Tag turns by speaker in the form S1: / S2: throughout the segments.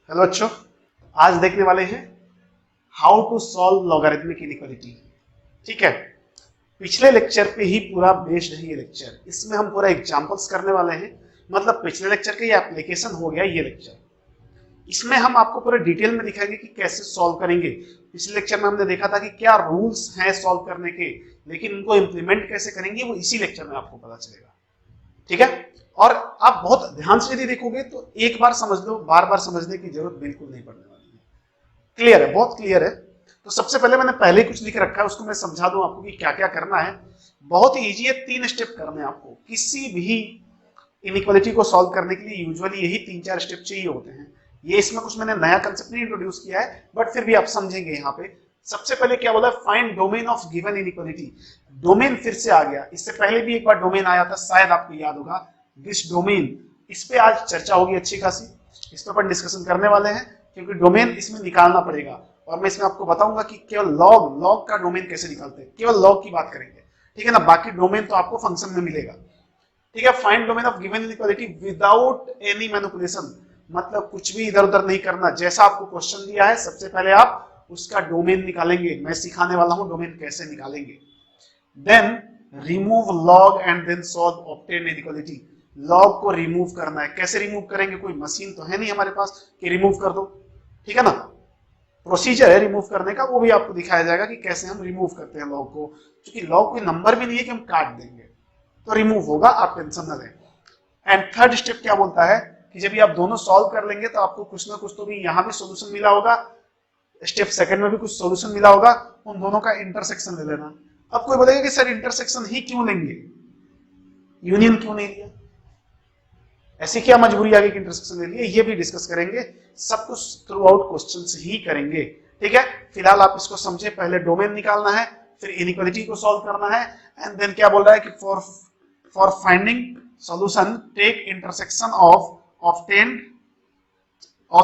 S1: Hello बच्चों, आज देखने वाले हैं how to solve logarithmic inequality. ठीक है, पिछले लेक्चर पे ही पूरा बेस्ड है ये लेक्चर। इसमें हम पूरा एग्जांपल्स करने वाले हैं। मतलब पिछले लेक्चर का ये एप्लीकेशन हो गया ये लेक्चर। इसमें हम आपको पूरे डिटेल में दिखाएंगे कि कैसे सॉल्व करेंगे। पिछले लेक्चर में हमने देखा था कि क्या रूल्स हैं सॉल्व करने के, लेकिन उनको इम्प्लीमेंट कैसे करेंगे वो इसी लेक्चर में आपको पता चलेगा। ठीक है, और आप बहुत ध्यान से यदि देखोगे तो एक बार समझ लो, बार बार समझने की जरूरत बिल्कुल नहीं पड़ने वाली है। क्लियर है, बहुत क्लियर है। तो सबसे पहले मैंने पहले कुछ लिख रखा है, उसको मैं समझा दूं आपको कि क्या क्या करना है। बहुत ही इजी है, 3 स्टेप करने हैं आपको किसी भी इनइक्वालिटी को सॉल्व करने के लिए। यूजुअली यही 3-4 स्टेप चाहिए होते हैं। ये इसमें कुछ मैंने नया कंसेप्ट नहीं इंट्रोड्यूस किया है, बट फिर भी आप समझेंगे। यहाँ पे सबसे पहले क्या बोला, find domain of given inequality. Domain फिर से आ गया, इससे पहले भी एक बार डोमेन आया था, शायद आपको याद होगा। दिस डोमेन, इस पे आज चर्चा होगी अच्छी खासी, इस पे अपन डिस्कशन करने वाले हैं, क्योंकि डोमेन इसमें निकालना पड़ेगा। और मैं इसमें आपको बताऊंगा कि केवल लॉग का डोमेन कैसे निकालते हैं, केवल लॉग की बात करेंगे। ठीक है ना, बाकी डोमेन तो आपको फंक्शन में मिलेगा। ठीक है, find domain of given inequality without any manipulation, मतलब कुछ भी इधर उधर नहीं करना। जैसा आपको क्वेश्चन दिया है सबसे पहले आप उसका डोमेन निकालेंगे। मैं सिखाने वाला हूं डोमेन कैसे निकालेंगे। Then remove log and then solve obtain inequality. Log को रिमूव करना है। कैसे रिमूव करेंगे, कोई मशीन तो है नहीं हमारे पास कि रिमूव कर दो। ठीक है ना, प्रोसीजर है रिमूव करने का, वो भी आपको दिखाया जाएगा कि कैसे हम रिमूव करते हैं लॉग को। क्योंकि लॉग कोई नंबर भी नहीं है कि हम काट देंगे, तो रिमूव होगा, आप टेंशन न लें। एंड थर्ड स्टेप क्या बोलता है कि जब आप दोनों सॉल्व कर लेंगे तो आपको कुछ ना कुछ तो भी यहां भी सोल्यूशन मिला होगा, स्टेप सेकंड में भी कुछ सोल्यूशन मिला होगा, उन दोनों का इंटरसेक्शन ले लेना। अब कोई बोलेगा कि सर इंटरसेक्शन ही क्यों लेंगे, यूनियन क्यों नहीं लिया, ऐसी क्या मजबूरी आ गई कि इंटरसेक्शन ले लिए, ये भी डिस्कस करेंगे। सब कुछ थ्रू आउट क्वेश्चंस ही करेंगे। ठीक है, फिलहाल आप इसको समझे, पहले डोमेन निकालना है, फिर इनइक्वालिटी को सॉल्व करना है। एंड देन क्या बोल रहा है कि for finding solution take intersection of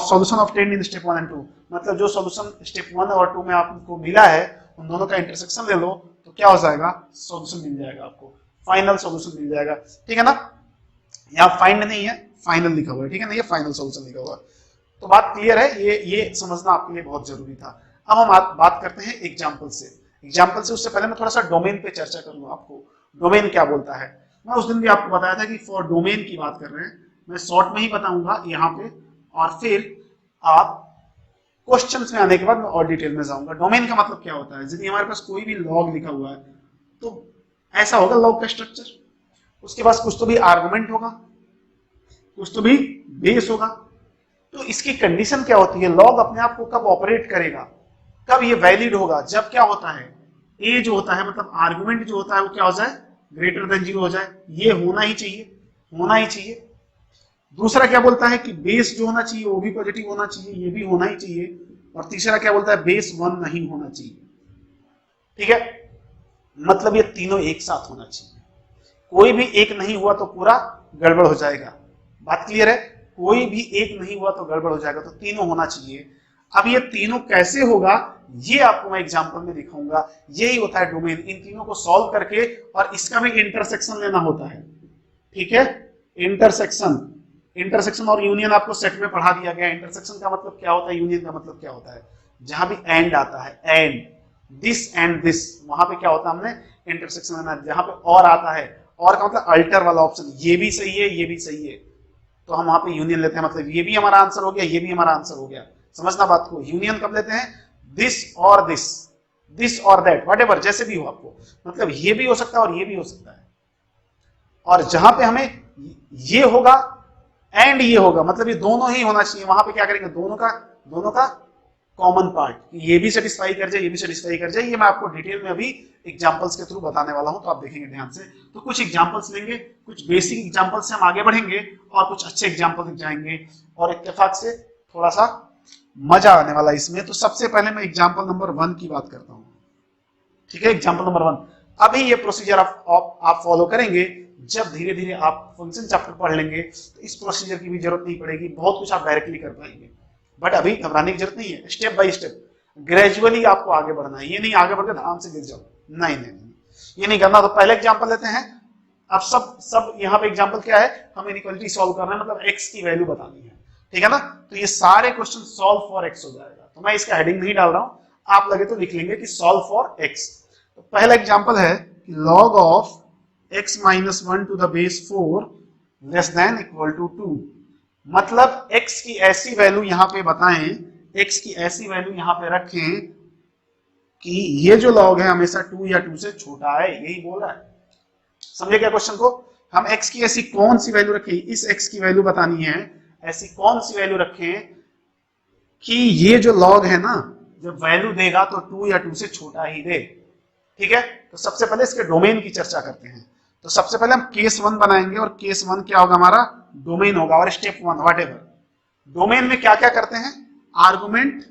S1: solution obtained in step 1 and 2। मतलब जो सॉल्यूशन स्टेप 1 और 2 में आपको मिला है उन दोनों का इंटरसेक्शन ले लो, तो क्या हो जाएगा, सॉल्यूशन मिल जाएगा आपको, फाइनल सॉल्यूशन मिल जाएगा। ठीक है ना, यहाँ फाइंड नहीं है, फाइनल लिखा हुआ है। ठीक है ना, ये फाइनल सॉल्यूशन लिखा हुआ है। तो बात क्लियर है, ये समझना आपके लिए बहुत जरूरी था। अब हम बात करते हैं एग्जाम्पल से। एग्जाम्पल से उससे पहले मैं थोड़ा सा डोमेन पे चर्चा करूंगा। आपको डोमेन क्या बोलता है, मैं उस दिन भी आपको बताया था कि फॉर डोमेन की बात कर रहे हैं। मैं शॉर्ट में ही बताऊंगा यहाँ पे, और फिर आप क्वेश्चंस में आने के बाद मैं और डिटेल में जाऊंगा। डोमेन का मतलब क्या होता है, यदि हमारे पास कोई भी लॉग लिखा हुआ है तो ऐसा होगा लॉग का स्ट्रक्चर, उसके पास कुछ तो भी आर्गुमेंट होगा, कुछ तो भी बेस होगा। तो इसकी कंडीशन क्या होती है, लॉग अपने आप को कब ऑपरेट करेगा, कब ये वैलिड होगा, जब क्या होता है, ए जो होता है मतलब आर्गुमेंट जो होता है वो क्या हो जाए, ग्रेटर देन 0 हो जाए। ये होना ही चाहिए, होना ही चाहिए। दूसरा क्या बोलता है कि बेस जो होना चाहिए वो भी पॉजिटिव होना चाहिए, ये भी होना ही चाहिए। और तीसरा क्या बोलता है, बेस 1 नहीं होना चाहिए। ठीक है, मतलब ये तीनों एक साथ होना चाहिए। कोई भी एक नहीं हुआ तो पूरा गड़बड़ हो जाएगा। बात क्लियर है, कोई भी एक नहीं हुआ तो गड़बड़ हो जाएगा, तो तीनों होना चाहिए। अब ये तीनों कैसे होगा ये आपको मैं एग्जांपल में दिखाऊंगा। यही होता है डोमेन, इन तीनों को सॉल्व करके, और इसका भी इंटरसेक्शन लेना होता है। ठीक है, इंटरसेक्शन और यूनियन आपको सेट में पढ़ा दिया गया। इंटरसेक्शन का मतलब क्या होता है, यूनियन का मतलब क्या होता है, जहां भी एंड आता है, एंड दिस एंड दिस, वहां पे क्या होता है, हमने इंटरसेक्शन लेना। जहां पे और आता है, और का मतलब अल्टर वाला ऑप्शन, ये भी सही है ये भी सही है, तो हम वहां पे यूनियन लेते हैं। मतलब ये भी हमारा आंसर हो गया, ये भी हमारा आंसर हो गया। समझना बात को, यूनियन कब लेते हैं, दिस और दैट, व्हाटएवर, जैसे भी हो आपको, मतलब ये भी हो सकता है और ये भी हो सकता है। और जहां पे हमें ये होगा एंड ये होगा, मतलब ये दोनों ही होना चाहिए, वहां पे क्या करेंगे, दोनों का कॉमन पार्ट, ये भी सेटिस्फाई कर जाए ये भी सेटिस्फाई कर जाए। ये मैं आपको डिटेल में अभी एग्जांपल्स के थ्रू बताने वाला हूं, तो आप देखेंगे ध्यान से। तो कुछ एग्जांपल्स लेंगे, कुछ बेसिक एग्जांपल्स से हम आगे बढ़ेंगे, और कुछ अच्छे एग्जांपल दिख जाएंगे, और इत्तेफाक से थोड़ा सा मजा आने वाला इसमें। तो सबसे पहले मैं एग्जाम्पल नंबर 1 की बात करता हूं। ठीक है, एग्जाम्पल नंबर 1। अभी ये प्रोसीजर आप फॉलो करेंगे। जब धीरे धीरे आप फंक्शन चैप्टर पढ़ लेंगे तो इस प्रोसीजर की भी जरूरत नहीं पड़ेगी, बहुत कुछ आप डायरेक्टली कर पाएंगे। बट अभी घबराने की जरूरत नहीं है, स्टेप बाय स्टेप ग्रेजुअली आपको आगे बढ़ना है। ये नहीं आगे बढ़कर धाम से गिर जाओ, नहीं नहीं नहीं, ये नहीं करना। तो पहले एग्जांपल लेते हैं। अब सब यहाँ पे एग्जांपल क्या है, हम इनइक्वालिटी सॉल्व कर रहे हैं, मतलब एक्स की वैल्यू बतानी है। ठीक है ना। तो ये सारे क्वेश्चन सॉल्व फॉर एक्स हो जाएगा। तो मैं इसका हेडिंग नहीं डाल रहा हूं, आप लगे तो लिख लेंगे कि सॉल्व फॉर एक्स। तो पहला एग्जांपल है कि log of x minus 1 to the base 4 less than equal to 2। मतलब x की ऐसी वैल्यू यहां पे बताएं, x की ऐसी वैल्यू यहां पे रखें कि ये जो log है हमेशा 2 या 2 से छोटा है, यही बोला है। समझे क्या क्वेश्चन को। हम x की ऐसी कौन सी वैल्यू रखें, इस x की वैल्यू बतानी है, ऐसी कौन सी वैल्यू रखें कि ये जो log है ना जब वैल्यू देगा तो 2 या 2 से छोटा ही दे। ठीक है, तो सबसे पहले इसके डोमेन की चर्चा करते हैं। तो सबसे पहले हम केस 1 बनाएंगे और केस 1 क्या होगा हमारा डोमेन होगा, और स्टेप 1 व्हाटएवर। डोमेन में क्या क्या करते हैं, आर्गुमेंट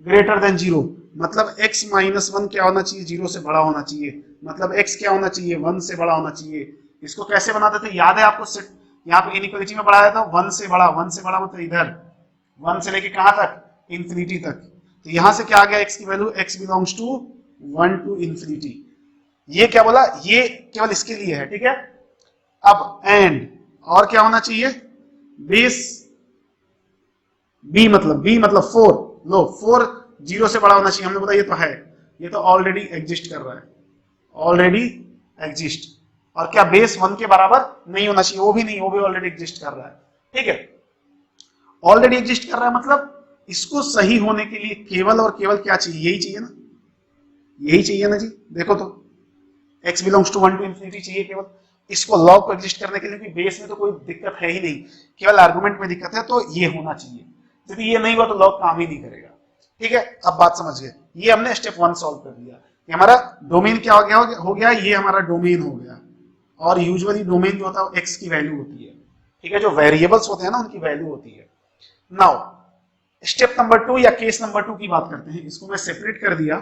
S1: ग्रेटर देन 0, मतलब x माइनस 1 क्या होना चाहिए, 0 से बड़ा होना चाहिए, मतलब x क्या होना चाहिए, 1 से बड़ा होना चाहिए। इसको कैसे बनाते थे, याद है आपको, यहाँ पे इनइक्वालिटी में बढ़ाया था 1 से बड़ा, 1 से बड़ा मतलब इधर 1 से लेके कहां तक, इंफिनिटी तक। तो यहां से क्या आ गया x की value, x belongs to 1 to infinity. ये क्या बोला, ये केवल इसके लिए है। ठीक है, अब एंड और क्या होना चाहिए, बेस b मतलब 4, लो 4 0 से बड़ा होना चाहिए, हमने बोला ये तो है, ये तो ऑलरेडी एग्जिस्ट कर रहा है, ऑलरेडी एग्जिस्ट। और क्या बेस 1 के बराबर नहीं होना चाहिए, वो भी नहीं, वो भी ऑलरेडी एग्जिस्ट कर रहा है। ठीक है, ऑलरेडी एग्जिस्ट कर रहा है मतलब इसको सही होने के लिए केवल और केवल क्या चाहिए, यही चाहिए ना, यही चाहिए ना जी। देखो तो x belongs to 1 to infinity चाहिए केवल, इसको लॉग को एग्जिस्ट करने के लिए भी बेस में तो कोई दिक्कत है ही नहीं, केवल आर्गुमेंट में दिक्कत है, तो ये होना चाहिए। यदि ये नहीं हुआ तो लॉग काम ही नहीं करेगा। ठीक है, अब बात समझ गए, ये हमने स्टेप 1 सॉल्व कर दिया। ये हमारा डोमेन क्या हो गया, ये हमारा डोमेन हो गया। और यूजुअली डोमेन जो होता है एक्स की वैल्यू होती है। ठीक है, जो वेरिएबल्स होते हैं ना उनकी वैल्यू होती है। नाउ स्टेप नंबर 2 या केस नंबर 2 की बात करते हैं, इसको मैं सेपरेट कर दिया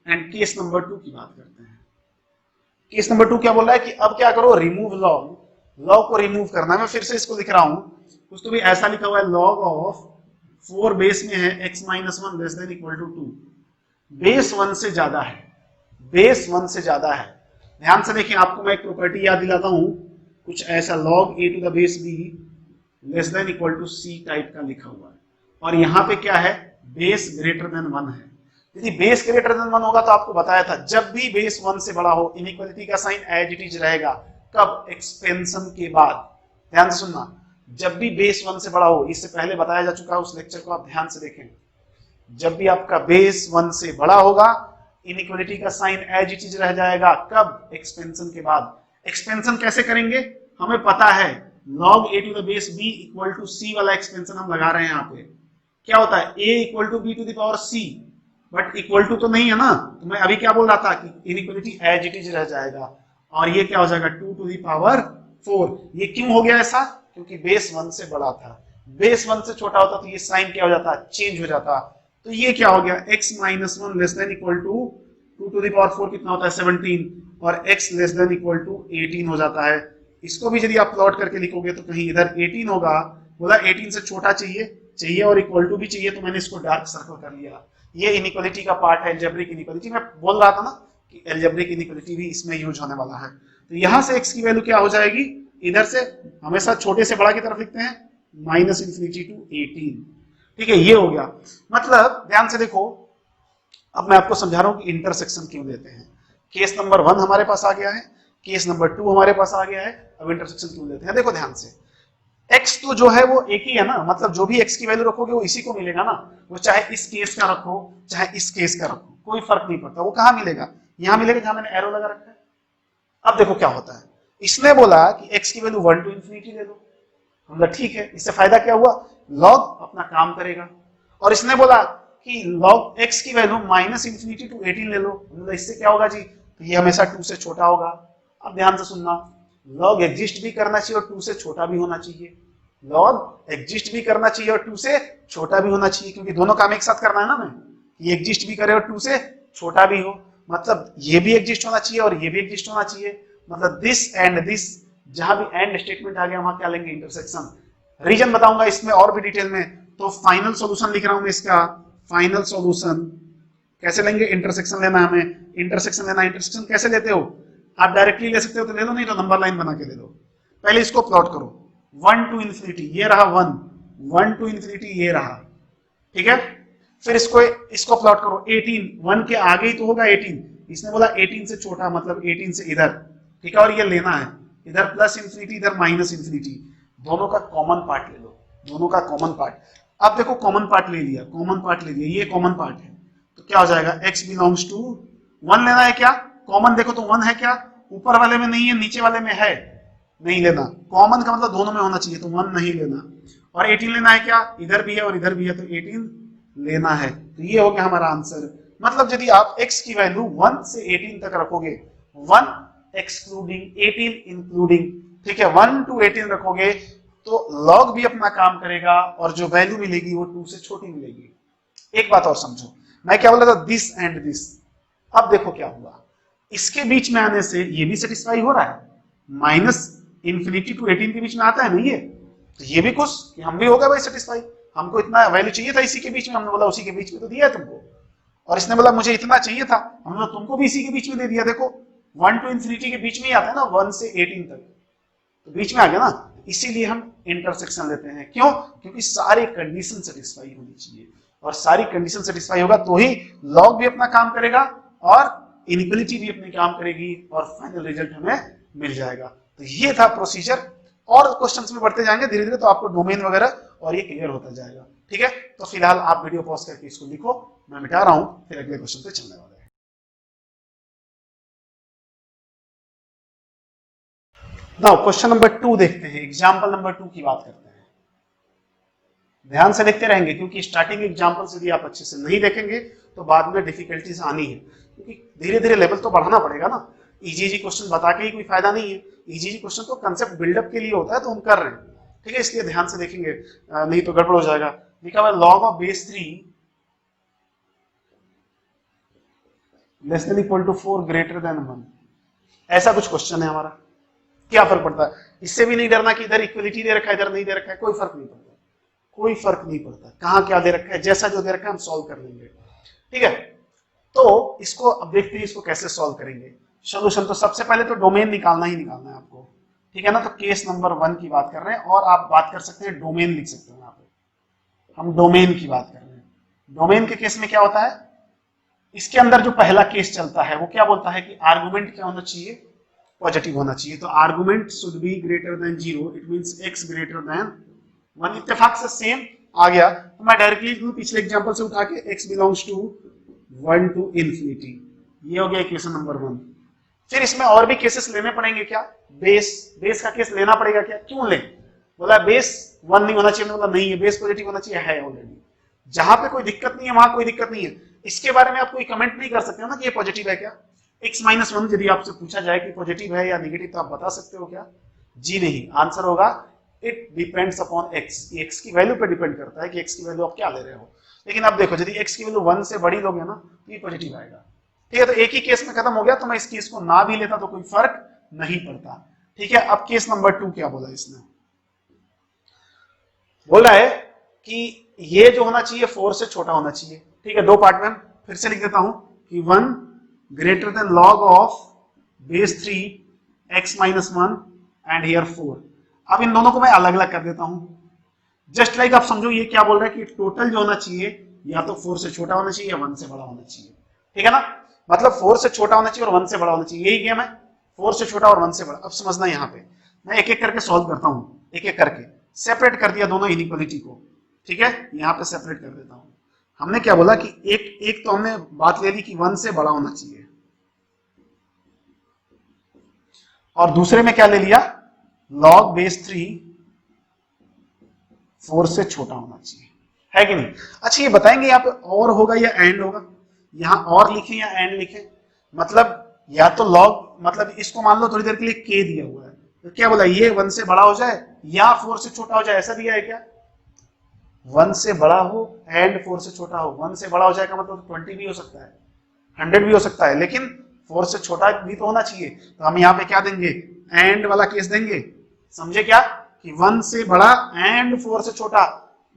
S1: एंड केस नंबर 2 की बात करते हैं। केस नंबर 2 क्या बोल रहा है कि अब क्या करो, रिमूव लॉग, लॉग को रिमूव करना है। मैं फिर से इसको लिख रहा हूं, कुछ तो भी ऐसा लिखा हुआ है, लॉग ऑफ 4 बेस में है x minus 1 less than equal to 2, base 1 से ज्यादा है, बेस 1 से ज्यादा है। ध्यान से देखिए, आपको मैं एक प्रॉपर्टी याद दिलाता हूं, कुछ ऐसा log a to the base b less than equal to c type का लिखा हुआ है, और यहां पे क्या है, बेस ग्रेटर देन 1 है। यदि बेस ग्रेटर देन 1 होगा तो आपको बताया था जब भी बेस 1 से बड़ा हो इनइक्वालिटी का साइन एज इट इज रहेगा, कब, एक्सपेंशन के बाद। ध्यान से सुनना, जब भी बेस 1 से बड़ा हो, इससे पहले बताया जा चुका है, उस लेक्चर को आप ध्यान से देखें, जब भी आपका बेस 1 से बड़ा होगा इनइक्वालिटी का साइन एज इट इज रह जाएगा, कब, एक्सपेंशन के बाद। एक्सपेंशन कैसे करेंगे, हमें पता है log a to the base b equal to c वाला एक्सपेंशन हम लगा रहे हैं। यहाँ पे क्या होता है, a equal to b to the power c, but equal to तो नहीं है ना, तो मैं अभी क्या बोल रहा था कि इनइक्वालिटी एज इट इज रह जाएगा, और ये क्या हो जाएगा 2 टू द पावर 4। ये क्यों हो गया ऐसा, क्योंकि बेस 1 से बड़ा था, बेस 1 से छोटा होता तो ये साइन क्या हो जाता, चेंज हो जाता। तो ये क्या हो गया, x minus 1 less than equal to 2 to the power 4 कितना होता है 17, और x less than equal to 18 हो जाता है। इसको भी यदि आप प्लॉट करके लिखोगे तो कहीं इधर 18 होगा, बोला 18 से छोटा चाहिए और इक्वल टू भी चाहिए, तो मैंने इसको डार्क सर्कल कर लिया। ये इनइक्वालिटी का पार्ट है, एल्जेब्रिक इनइक्वालिटी। मैं बोल रहा था ना कि एल्जेब्रिक इनइक्वालिटी भी इसमें यूज होने वाला है। तो यहां से x की वैल्यू क्या हो जाएगी, इधर से हमेशा छोटे से बड़ा की तरफ लिखते हैं, माइनस इंफिनिटी टू 18। ठीक है, ये हो गया। मतलब ध्यान से देखो, अब मैं आपको समझा रहा हूं कि इंटरसेक्शन क्यों लेते हैं। केस नंबर 1 हमारे पास आ गया है, केस नंबर 2 हमारे पास आ गया है, अब इंटरसेक्शन क्यों लेते हैं। देखो ध्यान से, x तो जो है वो एक ही है ना, मतलब जो भी x की वैल्यू रखोगे वो इसी को मिलेगा ना, वो चाहे इस केस का रखो चाहे इस केस का रखो, कोई फर्क नहीं पड़ता। वो कहां मिलेगा, यहां मिलेगा जहां मैंने एरो लगा रखा है। अब देखो क्या होता है, इसने बोला कि x की वैल्यू 1 टू इंफिनिटी ले लो, हम ठीक है, इससे फायदा क्या हुआ, लॉग अपना काम करेगा। और इसने बोला कि log x की वैल्यू माइनस इंफिनिटी टू 18 ले लो, मतलब इससे क्या होगा जी, तो ये हमेशा 2 से छोटा होगा। अब ध्यान से सुनना, log एग्जिस्ट भी करना चाहिए और 2 से छोटा भी होना चाहिए, log एग्जिस्ट भी करना चाहिए और 2 से छोटा भी होना चाहिए, क्योंकि दोनों काम एक साथ करना है ना, मैं ये एग्जिस्ट भी करे और 2 से छोटा भी हो, मतलब ये भी एग्जिस्ट होना चाहिए और ये भी एग्जिस्ट होना चाहिए। मतलब दिस एंड दिस, जहां भी एंड स्टेटमेंट आ गया वहां क्या लेंगे, इंटरसेक्शन। रीजन बताऊंगा इसमें और भी डिटेल में, तो फाइनल सॉल्यूशन लिख रहा हूं मैं इसका, फाइनल सॉल्यूशन कैसे लेंगे, इंटरसेक्शन लेना है हमें, इंटरसेक्शन लेना। इंटरसेक्शन कैसे लेते हो, आप डायरेक्टली ले सकते हो तो ले लो, नहीं तो नंबर लाइन बना के ले लो। पहले इसको प्लॉट करो, 1 टू इंफिनिटी, ये रहा 1, 1 टू इंफिनिटी ये रहा, ठीक है। फिर इसको प्लॉट करो 18, 1 के आगे ही तो होगा 18, इसने बोला 18 से छोटा मतलब 18 से इधर, ठीक है। और ये लेना है, इधर प्लस इंफिनिटी इधर माइनस इंफिनिटी, दोनों का कॉमन पार्ट ले लो, दोनों का कॉमन पार्ट। अब देखो कॉमन पार्ट ले लिया, कॉमन पार्ट ले लिया, ये कॉमन पार्ट है तो क्या हो जाएगा, x बिलोंग्स टू 1 लेना है क्या, कॉमन देखो तो 1 है क्या, ऊपर वाले में नहीं है नीचे वाले में है, नहीं लेना। कॉमन का मतलब दोनों में होना चाहिए तो 1 नहीं लेना। और 18 लेना है क्या, इधर भी है और इधर भी है तो 18 लेना है। तो ये हो गया हमारा आंसर। मतलब यदि आप x की वैल्यू 1 से 18 तक रखोगे, 1 एक्सक्लूडिंग 18 इंक्लूडिंग, ठीक है, 1 to 18 रखोगे तो log भी अपना काम करेगा और जो वैल्यू मिलेगी वो 2 से छोटी मिलेगी। एक बात और समझो, मैं क्या बोल रहा था, दिस एंड दिस। अब देखो क्या हुआ, इसके बीच में आने से ये भी सेटिस्फाई हो रहा है, माइनस इंफिनिटी टू 18 के बीच में आता है ना ये, तो ये भी खुश कि हम भी हो गए भाई सेटिस्फाई, हमको इतना वैल्यू चाहिए था इसी के बीच में, हमने बोला उसी के बीच में तो दिया है तुमको, और इसने बोला मुझे इतना चाहिए था, हमने बोला तुमको भी इसी के बीच में दे दिया। देखो 1 टू इंफिनिटी के बीच में ही आता है ना, 1 से 18 तक, तो बीच में आ गया ना, इसीलिए हम इंटरसेक्शन लेते हैं। क्यों, क्योंकि सारी कंडीशन सेटिस्फाई होनी चाहिए, और सारी कंडीशन सेटिस्फाई होगा तो ही लॉग भी अपना काम करेगा और इनइक्वालिटी भी अपने काम करेगी और फाइनल रिजल्ट हमें मिल जाएगा। तो ये था प्रोसीजर, और क्वेश्चंस में बढ़ते जाएंगे धीरे धीरे, तो आपको डोमेन वगैरह और ये क्लियर होता जाएगा, ठीक है। तो फिलहाल आप वीडियो पॉज करके इसको लिखो, मैं मिटा रहा हूं, फिर अगले क्वेश्चन पे चलने वाले हैं। नाउ क्वेश्चन नंबर 2 देखते हैं, एग्जाम्पल नंबर 2 की बात करते हैं। ध्यान से देखते रहेंगे क्योंकि स्टार्टिंग एग्जाम्पल्स यदि आप अच्छे से नहीं देखेंगे तो बाद में डिफिकल्टीज आनी है, क्योंकि धीरे धीरे लेवल तो बढ़ाना पड़ेगा ना। इजी क्वेश्चन बता के ही कोई फायदा नहीं है, इजी क्वेश्चन तो कंसेप्ट बिल्डअप के लिए होता है, तो हम कर रहे हैं, ठीक है। इसलिए ध्यान से देखेंगे, नहीं तो गड़बड़ हो जाएगा। लिखा हुआ log of base 3 less than equal to 4 greater than 1, ऐसा कुछ क्वेश्चन है हमारा। क्या फर्क पड़ता है, इससे भी नहीं डरना कि इधर इक्वलिटी दे रखा है इधर नहीं दे रखा है, कोई फर्क नहीं पड़ता, कोई फर्क नहीं पड़ता कहां क्या दे रखा है, जैसा जो दे रखा है हम सॉल्व कर लेंगे, ठीक है। तो इसको अब देखते हैं इसको कैसे सॉल्व करेंगे। सोल्यूशन तो सबसे पहले तो डोमेन निकालना ही निकालना है आपको, ठीक है ना। तो केस नंबर 1 की बात कर रहे हैं, और आप बात कर सकते हैं डोमेन लिख सकते हैं, यहाँ पे हम डोमेन की बात कर रहे हैं। डोमेन के केस में क्या होता है, इसके अंदर जो पहला केस चलता है वो क्या बोलता है कि आर्गुमेंट क्या होना चाहिए, पॉजिटिव होना चाहिए। तो argument should be greater than 0, it means x greater than 1। इत्तेफाक से सेम आ गया, तो मैं डायरेक्टली पिछले एग्जांपल से उठा के x belongs to 1 to infinity, ये हो गया इक्वेशन नंबर 1। फिर इसमें और भी केसेस लेने पड़ेंगे क्या, बेस का केस लेना पड़ेगा क्या, क्यों ले, बोला बेस 1 नहीं होना चाहिए, बोला नहीं है, बेस पॉजिटिव होना चाहिए, है ऑलरेडी। जहां पे कोई दिक्कत नहीं है वहां कोई दिक्कत नहीं है। इसके बारे में आप कोई कमेंट नहीं कर सकते हो ना कि ये पॉजिटिव है क्या। x-1 यदि आपसे पूछा जाए कि पॉजिटिव है या नेगेटिव तो आप बता सकते हो क्या, जी नहीं। आंसर होगा it depends upon x, x की वैल्यू पे डिपेंड करता है कि x की वैल्यू आप क्या ले रहे हो। लेकिन अब देखो यदि x की वैल्यू 1 से बड़ी लोगे ना तो ये पॉजिटिव आएगा, ठीक है। तो एक ही केस में खत्म हो गया, तो मैं इस केस को ना भी लेता तो कोई फर्क नहीं पड़ता, ठीक है। अब केस नंबर 2 क्या बोला इसने, बोला है कि ये जो होना चाहिए 4 से छोटा होना चाहिए, ठीक है। दो पार्ट में फिर से लिख देता हूं कि 1 greater than log of base 3 x-1 and here 4। अब इन दोनों को मैं अलग अलग कर देता हूं, जस्ट लाइक आप समझो ये क्या बोल रहा है कि टोटल जो होना चाहिए या तो 4 से छोटा होना चाहिए या 1 से बड़ा होना चाहिए, ठीक है ना। मतलब 4 से छोटा होना चाहिए और 1 से बड़ा होना चाहिए, यही गेम है, 4 से छोटा और 1 से बड़ा। अब समझना यहाँ पे मैं एक एक करके सॉल्व करता हूं, एक एक करके सेपरेट कर दिया दोनों इनइक्वालिटी को, ठीक है। यहाँ पे सेपरेट कर देता हूं। हमने क्या बोला कि एक तो हमने बात ले ली कि 1 से बड़ा होना चाहिए, और दूसरे में क्या ले लिया, log बेस 3 4 से छोटा होना चाहिए, है कि नहीं। अच्छा ये बताएंगे यहाँ पे और होगा या एंड होगा, यहाँ और लिखे या एंड लिखे, मतलब या तो log, मतलब इसको मान लो थोड़ी देर के लिए k दिया हुआ है, तो क्या बोला ये 1 से बड़ा हो जाए या 4 से छोटा हो जाए, ऐसा दिया है क्या। 1 से बड़ा हो एंड 4 से छोटा हो, 1 से बड़ा हो जाएगा मतलब 20 भी हो सकता है, 100 भी हो सकता है, लेकिन 4 से छोटा भी तो होना चाहिए। तो हम यहाँ पे क्या देंगे, एंड वाला केस देंगे, समझे क्या, कि 1 से बड़ा एंड 4 से छोटा।